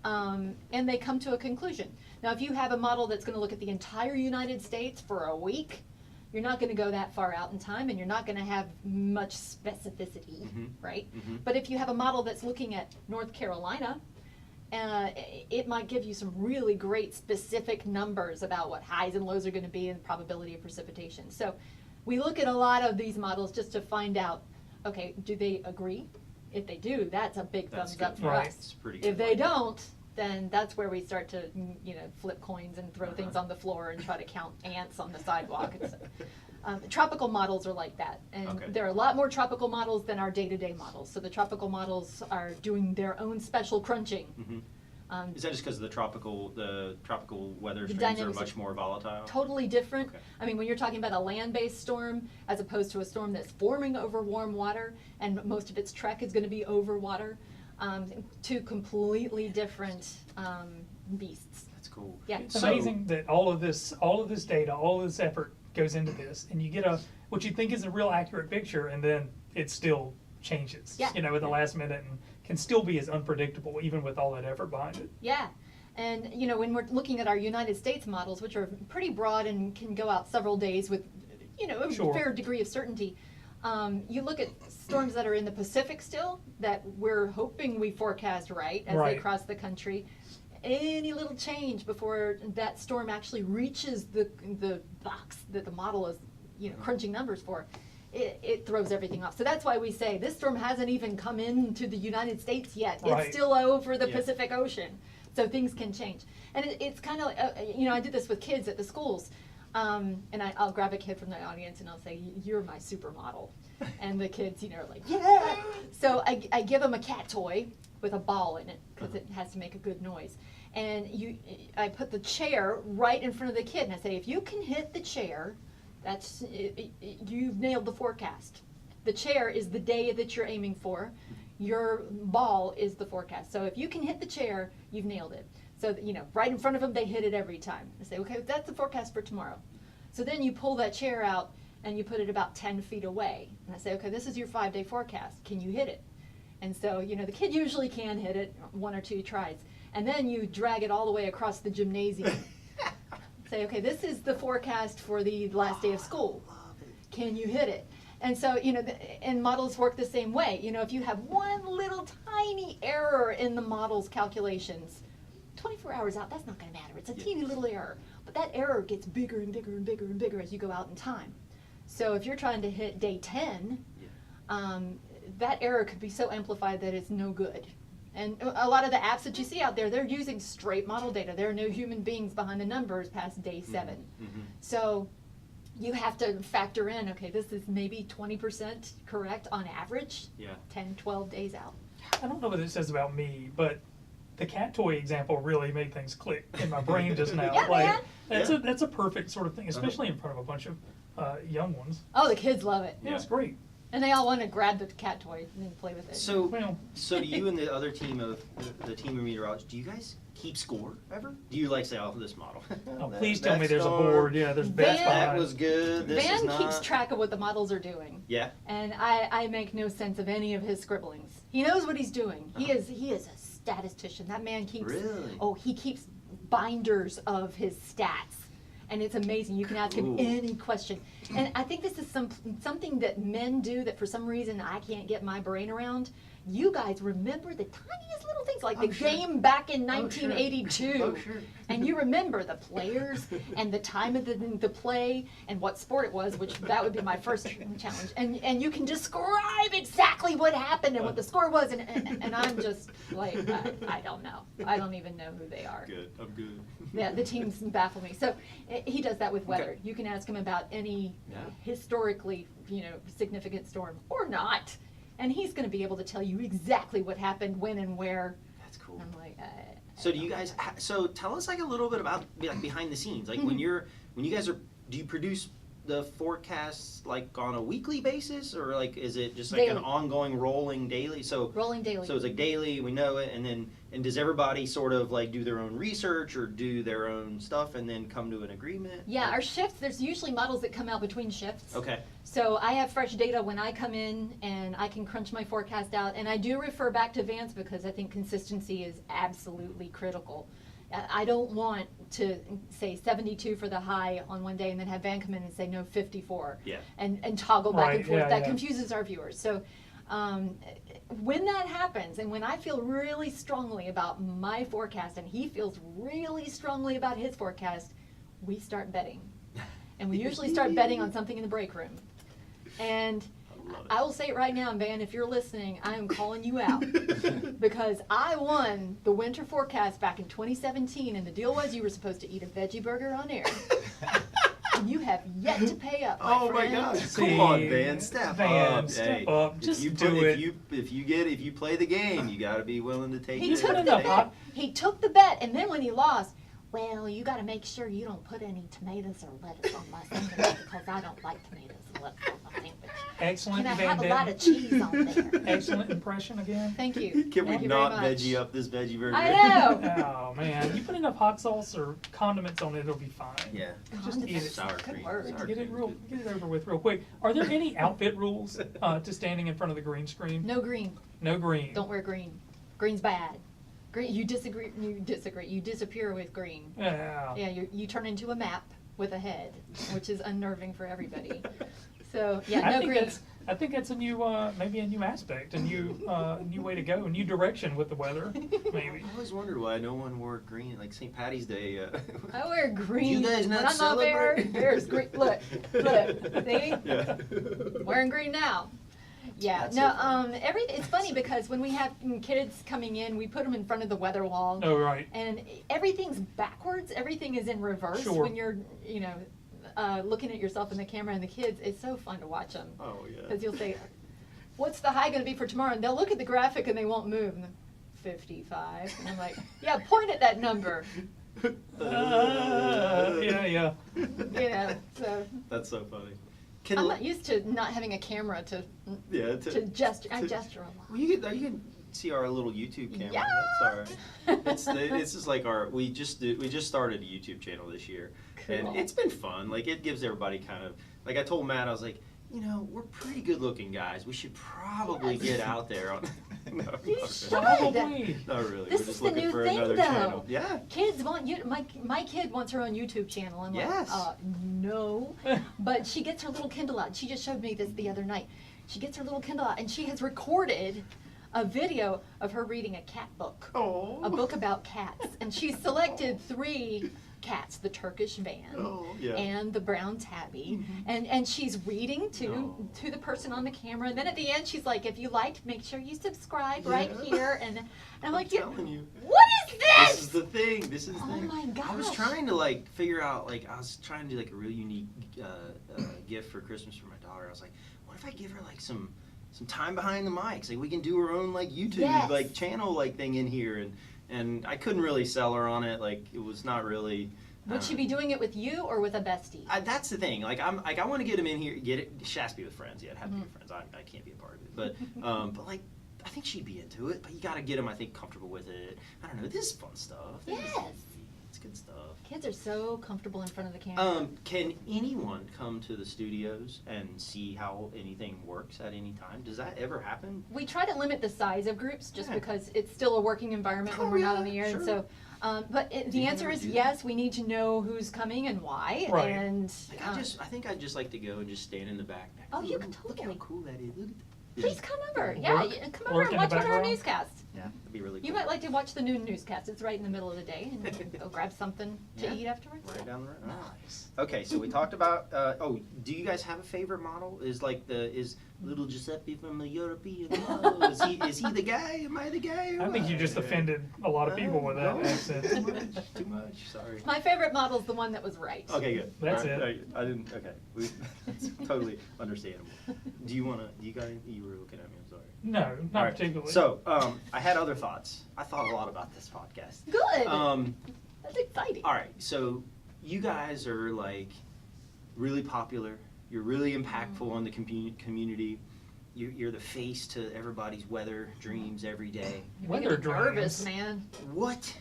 And they come to a conclusion. Now, if you have a model that's going to look at the entire United States for a week, you're not going to go that far out in time, and you're not going to have much specificity, right? But if you have a model that's looking at North Carolina, it might give you some really great specific numbers about what highs and lows are going to be and the probability of precipitation. So we look at a lot of these models just to find out, okay, do they agree? If they do, that's a big
That's
thumbs up
good.
for
Right.
us.
It's pretty
If
good.
they don't, then that's where we start to, flip coins and throw things on the floor and try to count ants on the sidewalk. And so, tropical models are like that, and
Okay.
there are a lot more tropical models than our day-to-day models. So the tropical models are doing their own special crunching.
Is that just because the tropical weather
The
streams are
dynamics
much
are
more volatile?
Totally different.
Okay.
I mean, when you're talking about a land-based storm as opposed to a storm that's forming over warm water, and most of its trek is going to be over water, two completely different beasts.
That's cool.
Yeah.
It's amazing that all of this data, all of this effort goes into this, and you get what you think is a real accurate picture, and then it still changes.
Yeah.
At the last minute, and can still be as unpredictable even with all that effort behind it.
Yeah. And, when we're looking at our United States models, which are pretty broad and can go out several days with, a
Sure.
fair degree of certainty, you look at storms that are in the Pacific still that we're hoping we forecast right as they
Right.
cross the country. any little change before that storm actually reaches the box that the model is, crunching numbers for, it throws everything off. So that's why we say this storm hasn't even come into the United States yet.
Right.
It's still over the Pacific Ocean. So things can change. And it's kind of, I do this with kids at the schools. And I'll grab a kid from the audience and I'll say, you're my supermodel. And the kids, are like, yeah. So I give them a cat toy with a ball in it because it has to make a good noise. And I put the chair right in front of the kid and I say, if you can hit the chair, you've nailed the forecast. The chair is the day that you're aiming for. Your ball is the forecast. So if you can hit the chair, you've nailed it. So, right in front of them, they hit it every time. I say, okay, that's the forecast for tomorrow. So then you pull that chair out and you put it about 10 feet away. And I say, okay, this is your 5-day forecast. Can you hit it? And so, the kid usually can hit it, 1 or 2 tries. And then you drag it all the way across the gymnasium. Say, okay, this is the forecast for the last day of school. Can you hit it? And so, and models work the same way. If you have one little tiny error in the model's calculations, 24 hours out, that's not going to matter. It's a teeny little error. But that error gets bigger and bigger and bigger and bigger as you go out in time. So if you're trying to hit day 10, that error could be so amplified that it's no good. And a lot of the apps that you see out there, they're using straight model data. There are no human beings behind the numbers past day 7. Mm-hmm. So you have to factor in, okay, this is maybe 20% correct on average, 10, 12 days out.
I don't know what it says about me, but the cat toy example really made things click in my brain just now.
Yeah,
that's a perfect sort of thing, especially in front of a bunch of young ones.
Oh, the kids love it.
Yeah, it's great.
And they all want to grab the cat toy and play with it.
So do you and the other team of the team of meteorologists, do you guys keep score ever? Do you say, oh, this model?
Oh, please tell me there's a board. Yeah, there's bets behind.
That was good. This
Van
is not.
keeps track of what the models are doing.
Yeah.
And I make no sense of any of his scribblings. He knows what he's doing. He is a statistician. That man keeps.
Really?
Oh, he keeps binders of his stats. And it's amazing. You can ask him any question. And I think this is something that men do that for some reason I can't get my brain around. You guys remember the tiniest little things, like the game back in 1982.
Oh, sure.
And you remember the players and the time of the play and what sport it was, which that would be my first challenge. And you can describe exactly what happened and what the score was. And I'm just like, I don't know. I don't even know who they are.
Good. I'm good.
Yeah, the teams baffle me. So he does that with weather. You can ask him about any historically, significant storm or not. And he's going to be able to tell you exactly what happened, when, and where.
That's cool.
I'm like,
so do you guys? So tell us a little bit about behind the scenes. When you guys are, do you produce the forecasts on a weekly basis, or is it just
daily.
An ongoing rolling daily? So
rolling daily.
So it's daily. We know it, and does everybody sort of do their own research or do their own stuff and then come to an agreement?
Yeah, our shifts. There's usually models that come out between shifts.
Okay.
So I have fresh data when I come in, and I can crunch my forecast out. And I do refer back to Vance because I think consistency is absolutely critical. I don't want to say 72 for the high on one day and then have Van come in and say no 54 and toggle back and forth. That confuses our viewers. So when that happens, and when I feel really strongly about my forecast and he feels really strongly about his forecast, we start betting. And we usually start betting on something in the break room. And I will say it right now, Van, if you're listening, I am calling you out because I won the winter forecast back in 2017, and the deal was you were supposed to eat a veggie burger on air. And you have yet to pay up, my friend.
My gosh. Come on, Van, step up.
Step up. Just
do it. If you play the game, you got to be willing to take it.
He took the bet, and then when he lost, well, you got to make sure you don't put any tomatoes or lettuce on my sandwich because I don't like tomatoes and lettuce on my sandwich.
Excellent,
Can I
Van
have
Dam.
a lot of cheese on there?
Excellent impression again.
Thank you.
Can
Thank
we
you
not
very much.
veggie up this veggie burger?
I know.
Oh man, you put enough hot sauce or condiments on it, it'll be fine.
Yeah.
Just eat it.
Sour
Good
cream.
word.
Sour
Get it
cream.
over with real quick. Are there any outfit rules to standing in front of the green screen?
No green.
No green.
Don't wear green. Green's bad. Green. You disagree. You disappear with green.
Yeah.
Yeah. You turn into a map with a head, which is unnerving for everybody. So yeah, no green.
I think that's a new, maybe a new aspect, a new way to go, a new direction with the weather, maybe.
I always wondered why no one wore green, like St. Patty's Day.
I wear green.
You guys not
when I'm not there,
celebrate?
there's green. Look, see?
Yeah.
Wearing green now. Yeah,
That's
no,
so funny.
everything, it's funny because when we have kids coming in, we put them in front of the weather wall.
Oh, right.
And everything's backwards, everything is in reverse
Sure.
when you're, looking at yourself in the camera and the kids. It's so fun to watch them.
Oh, yeah.
Because you'll say, what's the high going to be for tomorrow? And they'll look at the graphic and they won't move. And 55. And I'm like, yeah, point at that number.
Yeah.
So.
That's so funny.
I'm not used to not having a camera to gesture. I gesture a lot.
Well, you can see our little YouTube camera.
Yeah.
That's all right. This is like we just started a YouTube channel this year,
Cool.
and it's been fun. Like it gives everybody kind of like I told Matt, I was like, we're pretty good looking guys. We should probably get out there on. No,
You
not
should.
really. Not really.
This
We're just
is the
looking
new
for
thing,
another
though.
channel. Yeah.
Kids want you. My kid wants her own YouTube channel. I'm
Yes.
like, no. But she gets her little Kindle out. She just showed me this the other night. She gets her little Kindle out and she has recorded a video of her reading a cat book.
Oh.
A book about cats, and she selected 3 cats: the Turkish van,
Oh, yeah.
and the brown tabby, and she's reading to the person on the camera. And then at the end, she's like, "If you liked, make sure you subscribe right
Yeah.
here." And I'm like,
telling you.
"What is
This
this?"
is the thing. This is the
Oh
thing.
my
I was
gosh.
trying to figure out I was trying to do a really unique gift for Christmas for my daughter. I was like, what if I give her some time behind the mics? Like we can do her own YouTube
Yes.
channel thing in here, and I couldn't really sell her on it. Like it was not really.
Would she be doing it with you or with a bestie?
That's the thing. I want to get him in here. She has to be with friends. Yeah, it has to be with friends. I can't be a part of it. But I think she'd be into it. But you got to get him, I think, comfortable with it. I don't know. This is fun stuff. It's good stuff.
Kids are so comfortable in front of the camera.
Can anyone come to the studios and see how anything works at any time? Does that ever happen?
We try to limit the size of groups just
Yeah.
because it's still a working environment when
Oh,
we're not
yeah,
on the air.
sure.
And so, but the
you
answer
ever
is
do that?
yes. We need to know who's coming and why.
Right.
And
I think I'd just like to go and just stand in the back.
Oh, you can
Look how
totally.
cool that is. Look at
Please come over.
Work-
Yeah, come over
work
and
in the
watch one of our
background?
newscasts.
Yeah, that'd be really cool.
You might like to watch the noon newscast. It's right in the middle of the day, and you can go grab something to
Yeah.
eat afterwards.
Right down the road.
Nice.
Okay, so we talked about. Do you guys have a favorite model? Is little Giuseppe from the European model? Is he the guy? Am I the guy?
I think you just offended a lot of people with that
No,
accent.
Too much. Too much. Sorry.
My favorite model's the one that was right.
Okay, good.
That's
All right,
it.
I didn't. Okay, that's totally understandable. Do you got any? You were looking at me. I'm sorry.
No,
All
not
right,
particularly.
So, I had other thoughts. I thought a lot about this podcast.
Good. That's exciting.
All right, so you guys are really popular. You're really impactful on the community. You're the face to everybody's weather dreams every day.
You're
Weather
making me nervous,
dreams.
man.
What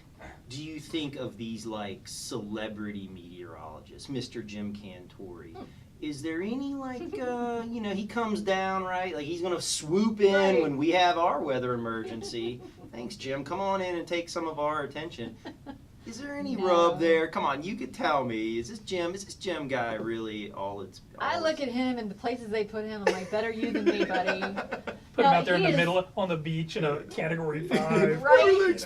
do you think of these celebrity meteorologists, Mr. Jim Cantori? Is there any he comes down, right? Like he's gonna swoop in
Right.
when we have our weather emergency. Thanks, Jim. Come on in and take some of our attention. Is there any
No.
rub there? Come on, you could tell me. Is this Jim guy really all
I look at him and the places they put him. I'm like, better you than me, buddy.
Put him
No,
out there in
he
the
is-
middle on the beach in a Category 5.
Right.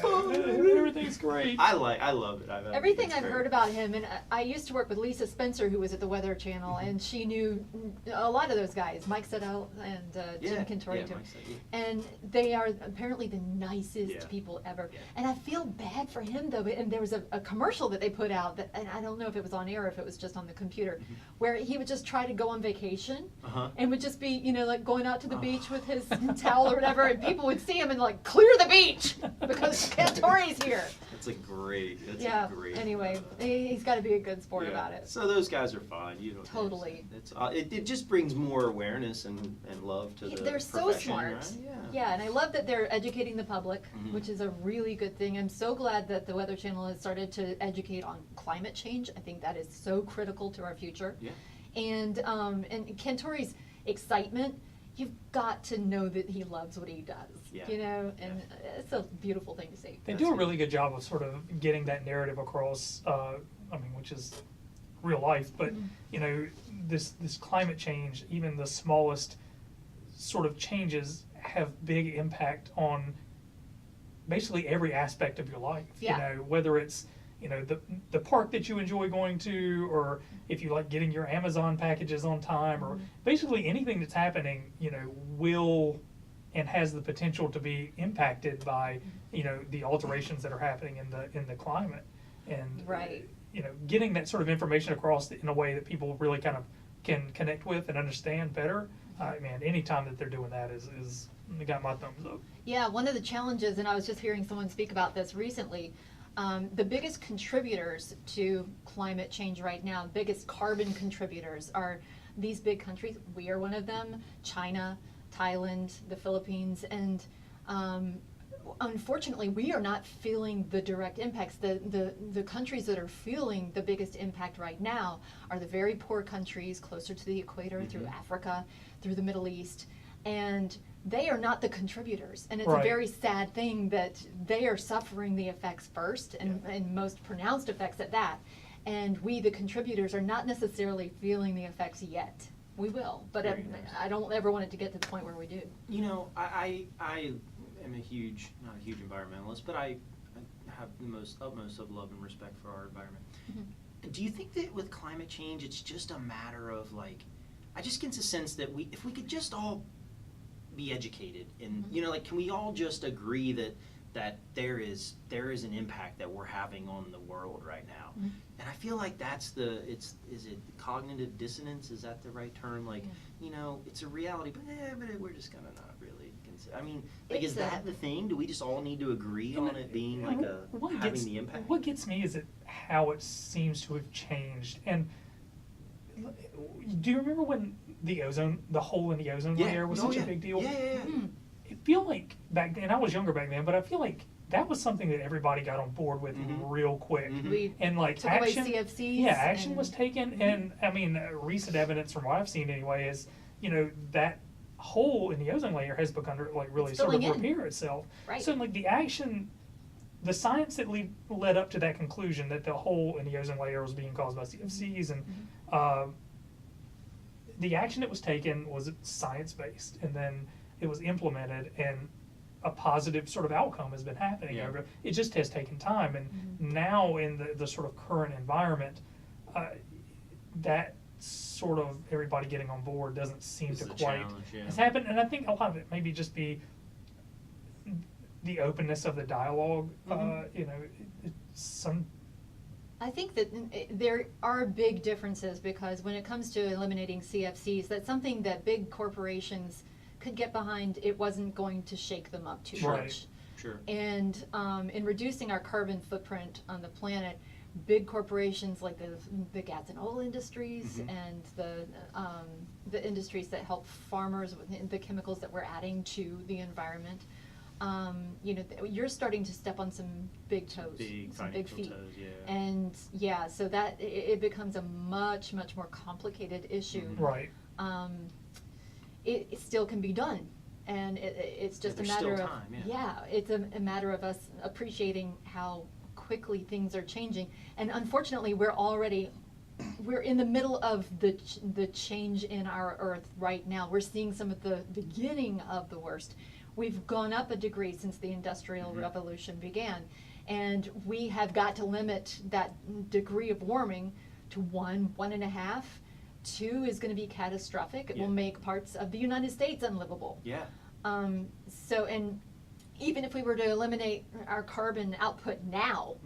Everything's great.
I love it.
Everything
it's
I've
great.
heard about him, and I used to work with Lisa Spencer, who was at the Weather Channel, and she knew a lot of those guys, Mike Siddell and Jim Cantori too.
Mike said, yeah.
And they are apparently the nicest
Yeah.
people ever.
Yeah.
And I feel bad for him though. And there was a commercial that they put out that, and I don't know if it was on air or if it was just on the computer, where he would just try to go on vacation
Uh-huh.
and would just be, going out to the
Oh.
beach with his towel or whatever, and people would see him and clear the beach because Cantori's here.
That's a great.
Yeah. Anyway, he's got to be a good sport
Yeah.
about it.
So those guys are fine. You don't.
Totally.
It just brings more awareness and love to the
They're so
profession,
smart.
right? Yeah.
Yeah, and I love that they're educating the public,
Mhm.
which is a really good thing. I'm so glad that the Weather Channel has started to educate on climate change. I think that is so critical to our future.
Yeah.
And Cantori's excitement, you've got to know that he loves what he does.
Yeah.
And it's a beautiful thing to see.
They do a really good job of sort of getting that narrative across, which is real life, but you know, this climate change, even the smallest sort of changes have big impact on basically every aspect of your life.
Yeah.
You know, whether it's, you know, the park that you enjoy going to, or if you like getting your Amazon packages on time, or basically anything that's happening, you know, will and has the potential to be impacted by, you know, the alterations that are happening in the climate. And
Right.
you know, getting that sort of information across in a way that people really kind of can connect with and understand better. Man, any time that they're doing that is got my thumbs up.
Yeah, one of the challenges, and I was just hearing someone speak about this recently, the biggest contributors to climate change right now, biggest carbon contributors are these big countries. We are one of them, China, Thailand, the Philippines, and unfortunately, we are not feeling the direct impacts. The countries that are feeling the biggest impact right now are the very poor countries closer to the equator, through Africa, through the Middle East, and they are not the contributors. And it's a very sad thing that they are suffering the effects first, and most pronounced effects at that. And we, the contributors, are not necessarily feeling the effects yet. We will, but I don't ever want it to get to the point where we do.
You know, I am not a huge environmentalist, but I have the utmost of love and respect for our environment. Do you think that with climate change, it's just a matter of like, I just get the sense that if we could just all be educated, and you know, like, can we all just agree that there is an impact that we're having on the world right now? And I feel like that's is it cognitive dissonance? Is that the right term? Like, you know, it's a reality, but we're just gonna not really consider. I mean, like, is that the thing? Do we just all need to agree on it being like having the impact?
What gets me is how it seems to have changed. And do you remember when the hole in the ozone layer was such a big deal?
Yeah.
I feel like back then, I was younger back then, but I feel like that was something that everybody got on board with real quick.
We
And like
took
action,
away CFCs.
yeah, action was taken. And I mean, recent evidence from what I've seen anyway is, you know, that hole in the ozone layer has begun to like really
It's
sort of
filling in.
repair itself.
Right.
So like the science that led up to that conclusion that the hole in the ozone layer was being caused by CFCs, and the action that was taken was science-based, and then it was implemented, and a positive sort of outcome has been happening. It just has taken time, and now in the sort of current environment, that sort of everybody getting on board doesn't seem to quite has happened. And I think a lot of it maybe just be the openness of the dialogue. You know,
I think that there are big differences, because when it comes to eliminating CFCs, that's something that big corporations could get behind. It wasn't going to shake them up too much.
Sure.
And in reducing our carbon footprint on the planet, big corporations like the gas and oil industries and the industries that help farmers with the chemicals that we're adding to the environment, you know, you're starting to step on some big toes, some big feet.
Toes,
and so that it becomes a much more complicated issue.
right.
It still can be done, and it's just a matter of
time,
it's a matter of us appreciating how quickly things are changing. And unfortunately, we're in the middle of the change in our Earth right now. We're seeing some of the beginning of the worst. We've gone up a degree since the Industrial Revolution began, and we have got to limit that degree of warming to 1.5. 2 is going to be catastrophic. It will make parts of the United States unlivable. So, and even if we were to eliminate our carbon output now,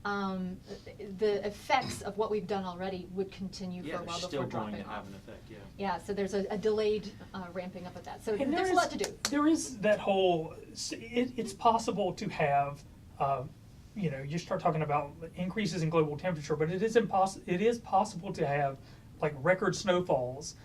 the effects of what we've done already would continue for a while before dropping off.
Have an effect,
Yeah, so there's a delayed ramping up of that. So
And
there's a lot to do.
There is that whole, it's possible to have, you know, you start talking about increases in global temperature, but it is possible to have like record snowfalls,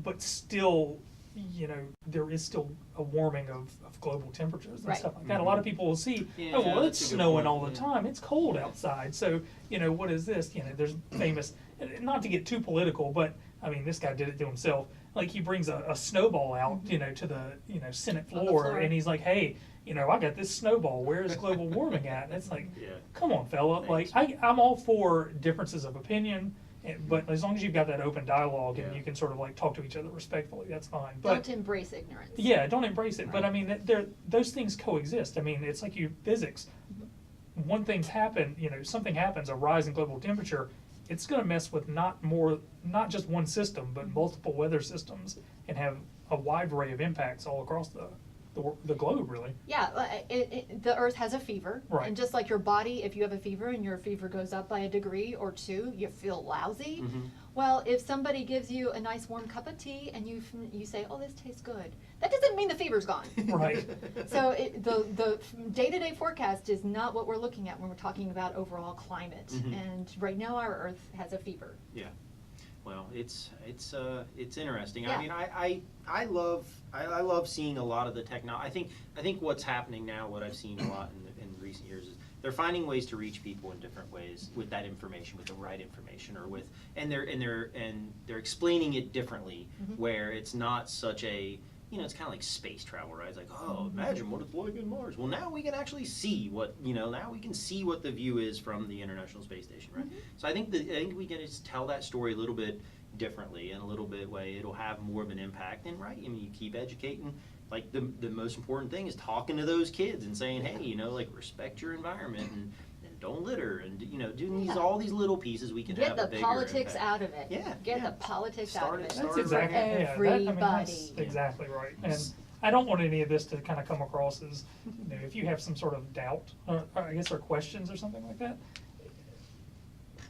but still, you know, there is still a warming of global temperatures and stuff like that. A lot of people will see, oh, well, it's snowing all the time. It's cold outside. So, you know, what is this? You know, there's famous, not to get too political, but I mean, this guy did it to himself. Like, he brings a snowball out, you know, to the, you know, Senate floor, and he's like, hey, you know, I got this snowball. Where's global warming at? And it's like, come on, fella. Like, I'm all for differences of opinion But as long as you've got that open dialogue and you can sort of like talk to each other respectfully, that's fine. But
Don't embrace ignorance.
yeah, don't embrace it.
Right.
But I mean, those things coexist. I mean, it's like physics. When things happen, something happens, a rise in global temperature, it's going to mess with not just one system, but multiple weather systems, and have a wide array of impacts all across the globe, really.
Yeah, the Earth has a fever,
Right.
and just like your body, if you have a fever and your fever goes up by a degree or two, you feel lousy.
Mm-hmm.
Well, if somebody gives you a nice warm cup of tea and you say, "Oh, this tastes good," that doesn't mean the fever's gone.
Right.
So the day-to-day forecast is not what we're looking at when we're talking about overall climate.
Mhm.
And right now, our Earth has a fever.
Yeah. Well, it's interesting.
Yeah.
I mean, I love seeing a lot of the technology. I think what's happening now, what I've seen a lot in recent years, is they're finding ways to reach people in different ways with that information, with the right information, or they're explaining it differently, where it's not such a, it's kind of like space travel, right? It's like, oh, imagine what it's like in Mars. Well, now we can actually see what, now we can see what the view is from the International Space Station, right? So I think we can just tell that story a little bit differently, in a little bit way. It'll have more of an impact. And right, I mean, you keep educating. Like the most important thing is talking to those kids and saying, hey, like respect your environment and don't litter, and doing all these little pieces, we can
Get
have a
the
bigger
politics
impact.
out of it.
Yeah,
Get
yeah.
the politics out
Start
of
it,
it.
start
That's exactly
Everybody.
that's exactly right. And I don't want any of this to kind of come across as, if you have some sort of doubt, or I guess, or questions or something like that.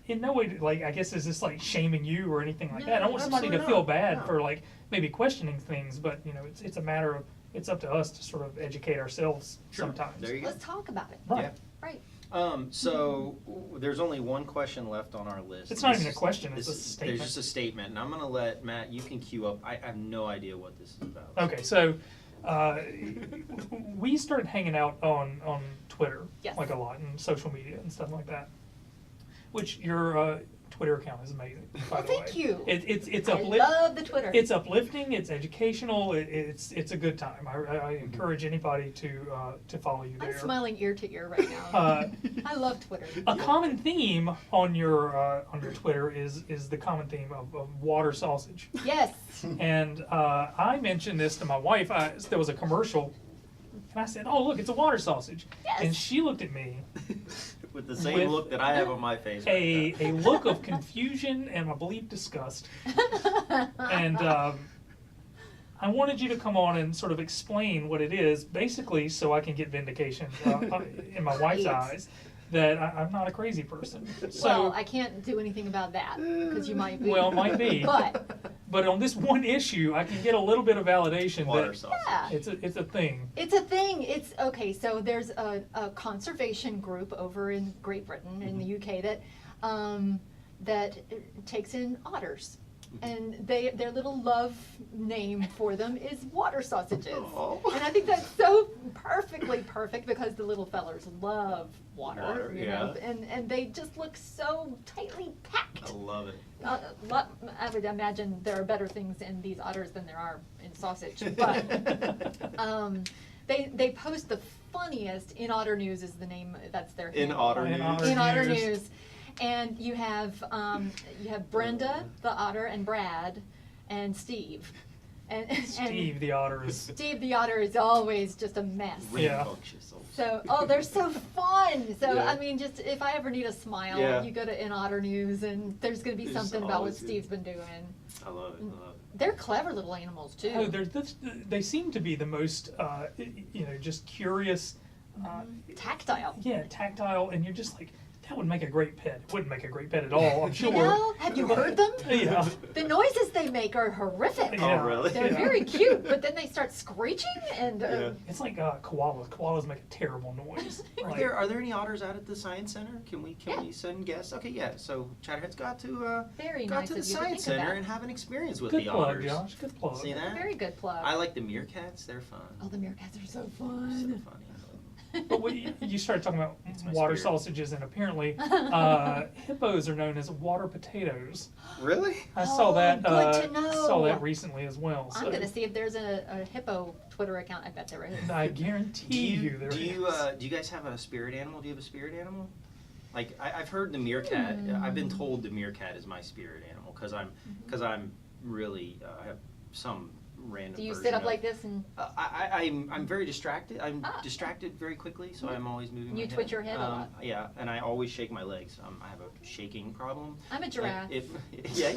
In no way, I guess, is this like shaming you or anything like that. I don't want somebody to
absolutely
feel
not.
bad
No.
for maybe questioning things, but it's a matter of, it's up to us to sort of educate ourselves sometimes.
There you go.
Let's talk about it.
Right.
Yeah.
Right.
So there's only one question left on our list.
It's not
This
even a
is-
question, it's
this
a
is-
statement.
There's just a statement, and I'm going to let Matt, you can cue up. I have no idea what this is about.
Okay, so we started hanging out on Twitter,
Yes.
like a lot, and social media and stuff like that. Which your Twitter account is amazing, by
Well,
the
thank
way.
you.
It's
I love the Twitter.
It's uplifting. It's educational. It's a good time. I encourage anybody to follow you there.
I'm smiling ear to ear right now. I love Twitter.
A common theme on your Twitter is the common theme of water sausage.
Yes.
And I mentioned this to my wife. There was a commercial, and I said, "Oh, look, it's a water sausage."
Yes.
And she looked at me,
With the same
With
look that I have on my face. right
a
now.
look of confusion and I believe disgust. And I wanted you to come on and sort of explain what it is, basically, so I can get vindication in my wife's
Right.
eyes that I'm not a crazy person. So,
Well, I can't do anything about that because you might be.
well, it might be. But on this one issue, I can get a little bit of validation
Water
that
sausage.
Yeah.
it's a thing.
It's a thing. It's okay. So there's a conservation group over in Great Britain in the UK that takes in otters, and their little love name for them is water sausages.
Oh.
And I think that's so perfectly perfect because the little fellers love water, you know,
yeah.
and they just look so tightly packed.
I love it.
I would imagine there are better things in these otters than there are in sausage, but they post the funniest. In Otter News is the name. That's their
In
handle.
Otter
In
News.
Otter
In Otter
News.
News, and you have Brenda the otter and Brad and Steve, and
Steve the otter is.
Steve the otter is always just a mess.
Yeah.
Rambunctious.
So, they're so fun. So,
Yeah.
I mean, just if I ever need a smile,
Yeah.
you go to In Otter News, and there's going to be
There's
something about what
always
Steve's been doing.
I love it. I love it.
They're clever little animals too.
Oh, they seem to be the most, just curious.
Tactile.
Yeah, tactile, and you're just like, that would make a great pet. It wouldn't make a great pet at all, I'm sure.
You know, have you heard them?
Yeah.
The noises they make are horrific.
Yeah.
Oh, really?
They're
Yeah.
very cute, but then they start screeching and
Yeah.
It's like koalas. Koalas make a terrible noise. Like,
Are there any otters out at the Science Center? Can we
Yeah.
send guests? Okay, yeah. So Chatterhead's got to
very
got
nice
to
of
the
you to
Science
think of
Center
that.
and have an experience with
good
the
plug,
otters.
Josh. Good plug.
See that?
Very good plug.
I like the meerkats. They're fun.
Oh, the meerkats are so
So
fun.
funny. I love them.
But you started talking about
It's my
water
spirit.
sausages, and apparently hippos are known as water potatoes.
Really?
I saw
Oh,
that.
good to know.
Saw that recently as well.
I'm
So
going to see if there's a hippo Twitter account. I bet there is.
I guarantee you there
do you
is.
do you guys have a spirit animal? Do you have a spirit animal? Like I've heard the meerkat. I've been told the meerkat is my spirit animal because I'm really I have some random.
Do you
version
sit up
of-
like this and
I'm very distracted. I'm distracted very quickly, so I'm always moving.
You
my
twitch your head a lot.
Yeah, and I always shake my legs. I have a shaking problem.
I'm a giraffe.
Yeah.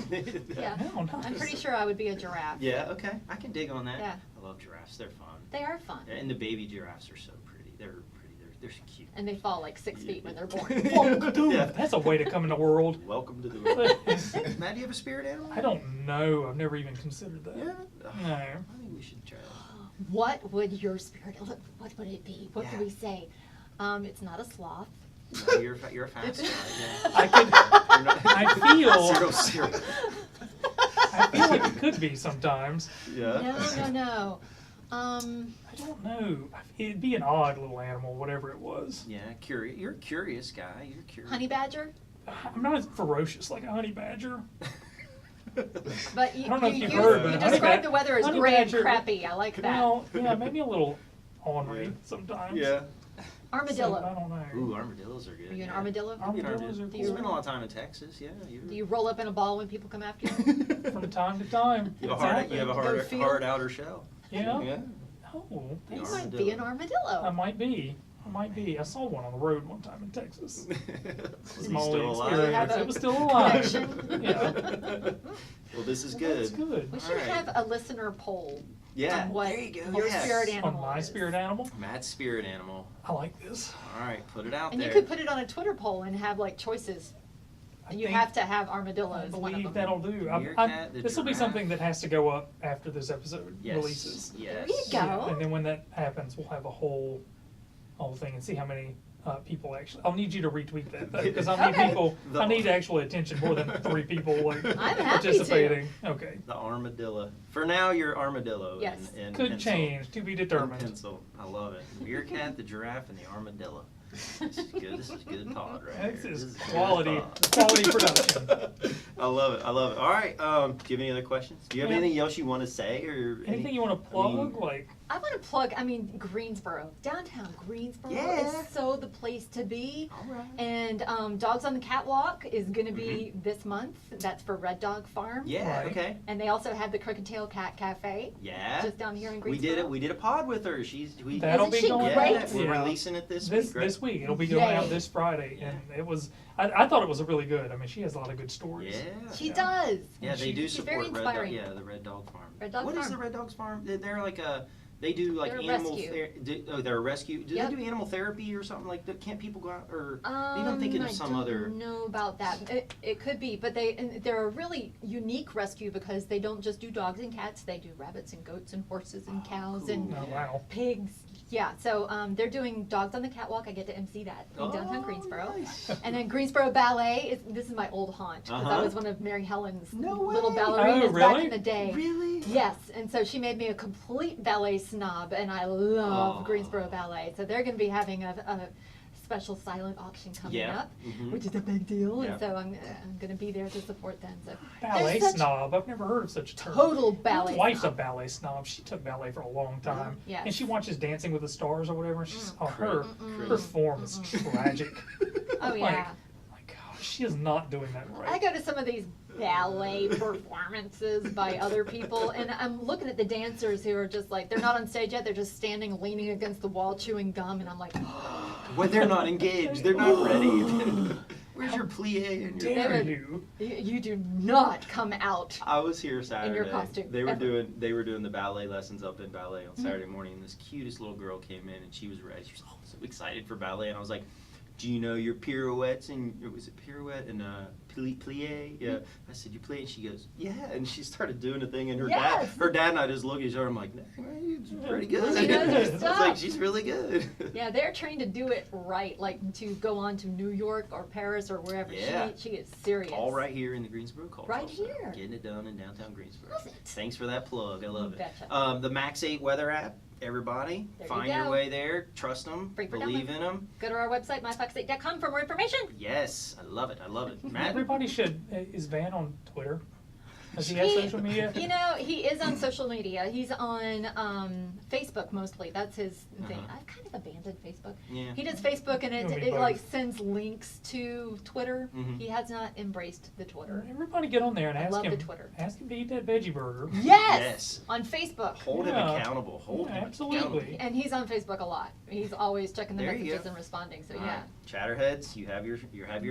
Yeah.
Oh, nice.
I'm pretty sure I would be a giraffe.
Yeah. Okay. I can dig on that.
Yeah.
I love giraffes. They're fun.
They are fun.
And the baby giraffes are so pretty. They're pretty. They're cute.
And they fall like 6 feet when they're born.
Oh, dude,
Yeah.
that's a way to come in the world.
Welcome to the world. Matt, do you have a spirit animal?
I don't know. I've never even considered that.
Yeah.
No.
I think we should try that.
What would your spirit, what would it be? What
Yeah.
could we say? It's not a sloth.
No, you're a fast guy. Yeah.
I could.
You're not-
I feel.
Zero.
I feel like it could be sometimes.
Yeah.
No.
I don't know. It'd be an odd little animal, whatever it was.
Yeah, curious. You're a curious guy. You're curious.
Honey badger?
I'm not as ferocious like a honey badger.
But you,
I don't know if
you,
you've
you,
heard,
you
but honey
describe
bad-
the weather as
honey
gray and
badger-
crappy. I like that.
Well, yeah, maybe a little ornery
Yeah.
sometimes.
Yeah.
Armadillo.
So, I don't know.
Ooh, armadillos are good.
Are you an
yeah.
armadillo?
I'll be an
Armadillos are
armadillo.
cool.
You spend a lot of time in Texas, yeah.
Do you roll up in a ball when people come after you?
From time to time.
You have
It's
a hard,
happened.
you have a
Go
hard,
feel-
hard outer shell.
Yeah.
Yeah.
Oh,
You
thanks.
might be an
I
armadillo.
might be. I might be. I saw one on the road one time in Texas.
Was he
Small
still alive?
Have
experience.
a
It was still alive.
connection?
Yeah.
Well, this is
Well, that's
good.
good.
We should
Alright.
have a listener poll
Yeah.
on what
There you go.
your
Yes.
spirit animal
On my
is.
spirit animal,
Matt's spirit animal.
I like this.
All right, put it out
And
there.
you could put it on a Twitter poll and have like choices.
I
And you
think-
have to have
I
armadillos, one of
believe
them.
that'll do.
Meerkat, the
This will be
giraffe.
something that has to go up after this episode
Yes.
releases.
Yes.
There you go.
And then when that happens, we'll have a whole thing and see how many people actually. I'll need you to retweet that though, because I need
Okay.
people.
The-
I need actual attention, more than 3 people like
I'm happy to.
participating. Okay,
The armadillo. For now, you're armadillo.
Yes.
In
could
pencil.
change to be
In
determined.
pencil. I love it. Meerkat, the giraffe, and the armadillo. This is good. This is good thought right
This
here.
is
good
quality
thought.
production.
I love it. I love it. All right. Do you have any other questions? Do you have
Yeah.
anything else you want to say or
Anything you want to plug? Like,
I want to plug, Greensboro. Downtown Greensboro
Yeah.
is so the place to be.
All right.
And Dogs on the Catwalk is going to be this month. That's for Red Dog Farm.
Yeah.
Right.
Okay.
And they also have the Crook and Tail Cat Cafe
Yeah.
just down here in
We
Greensboro.
did it. We did a pod with her.
That'll
Isn't
be
she
going
great?
out.
We're
Yeah.
releasing it this
this
week. Right?
this week. It'll be going out
Yay.
this Friday,
Yeah.
and it was. I thought it was really good. I mean, she has a lot of good stories.
Yeah.
She does.
Yeah, they
She-
do
she's very
support Red Dog.
inspiring.
Yeah, the Red Dog Farm.
Red Dog
What is
Farm.
the Red Dog's Farm? They're like a. They do like
They're a
animal.
rescue.
They're a rescue. Do
Yep.
they do animal therapy or something like that? Can't people go out or? Maybe I'm thinking of some
I
other.
don't know about that. It could be, but they're a really unique rescue because they don't just do dogs and cats. They do rabbits and goats and horses and cows and
Oh wow.
pigs. Yeah, so they're doing Dogs on the Catwalk. I get to MC that in downtown
Oh,
Greensboro.
nice.
And then Greensboro Ballet, this is my old haunt, because I
Uh-huh.
was one of Mary Helen's
No
little
way.
ballerinas
Oh,
back
really?
in the day.
Really?
Yes, and so she made me a complete ballet snob, and I love
Oh.
Greensboro Ballet. So they're going to be having a special silent auction coming
Yeah.
up,
Mhm.
which is a big deal,
Yeah.
and so I'm going to be there to support them. So
Ballet
they're such
snob. I've never heard of such a term.
total
My
ballet
wife's
snob.
a ballet snob. She took ballet for a long time.
Yes.
And she watches Dancing with the Stars or whatever. And she's,
Mm.
her form is tragic.
Oh
Like,
yeah.
my gosh, she is not doing that
I
right.
go to some of these ballet performances by other people, and I'm looking at the dancers who are just like, they're not on stage yet, they're just standing, leaning against the wall, chewing gum, and I'm like,
When they're not engaged, they're not ready. Where's your plie and your?
Dare
would-
you?
you do not come out.
I was here Saturday.
costume,
They were
ever.
doing the ballet lessons up in ballet on Saturday morning, and this cutest little girl came in and she was ready. She was so excited for ballet, and I was like, "Do you know your pirouettes and was it pirouette and plie?" Yeah. I said, "You plie," and she goes, "Yeah," and she started doing the thing, and her
Yes.
dad and I just looked at each other. I'm like, "She's pretty good."
She knows her
I was
stuff.
like, "She's really good."
Yeah, they're trained to do it right, like to go on to New York or Paris or wherever.
Yeah.
She is serious.
All right here in the Greensboro Cultural
Right
Center.
here.
Getting it done in downtown Greensboro.
Love it.
Thanks for that plug. I love
You
it.
betcha.
The Max 8 weather app, everybody.
There you
Find your
go.
way there. Trust them.
Free for
Believe
download.
in them.
Go to our website, myfox8.com, for more information.
Yes. I love it. I love it. Matt?
Everybody should. Is Van on Twitter? Does he have social media?
You know, he is on social media. He's on Facebook mostly. That's his thing. I've kind of abandoned Facebook.
Yeah.
He does Facebook, and
You and me
it like
both.
sends links to Twitter.
Mhm.
He has not embraced the Twitter.
Everybody get on there and
I
ask
love
him.
the Twitter.
Ask him to eat that veggie burger.
Yes, on Facebook.
Hold him
Yeah.
accountable. Hold
Yeah,
him
absolutely.
accountable.
And he's on Facebook a lot. He's always checking the
There you
messages
go.
and responding. So
All
yeah.
right. Chatterheads, you have your
You
job.
have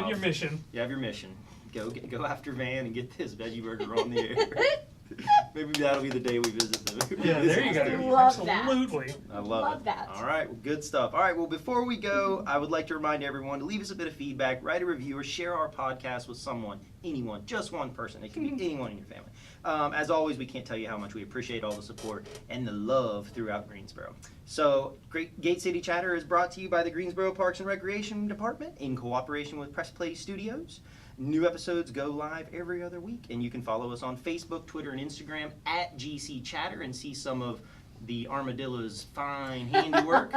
your mission.
You have your mission. Go after Van and get this veggie burger on the air. Maybe that'll be the day we visit them.
Yeah, there you go.
Love that.
Absolutely.
I love
Love
it.
that.
All right, well, good stuff. All right, well, before we go, I would like to remind everyone to leave us a bit of feedback, write a review, or share our podcast with someone, anyone, just one person. It can be anyone in your family. As always, we can't tell you how much we appreciate all the support and the love throughout Greensboro. So, Gate City Chatter is brought to you by the Greensboro Parks and Recreation Department in cooperation with Press Play Studios. New episodes go live every other week, and you can follow us on Facebook, Twitter, and Instagram at GC Chatter and see some of the armadillo's fine handiwork.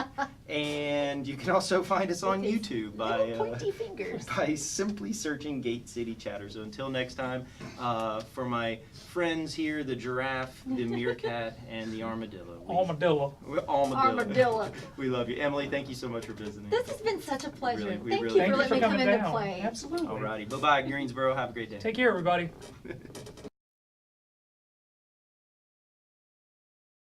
And you can also find us on YouTube
Little pointy fingers.
by simply searching Gate City Chatter. So until next time, for my friends here, the giraffe, the meerkat, and the armadillo.
Armadillo.
Armadillo.
We love you. Emily, thank you so much for visiting.
This has been such a pleasure.
We
Thank
really-
you
Thank
for
you for
letting me come
coming
into
down.
play.
Absolutely.
Alrighty. Bye-bye, Greensboro. Have a great day.
Take care, everybody.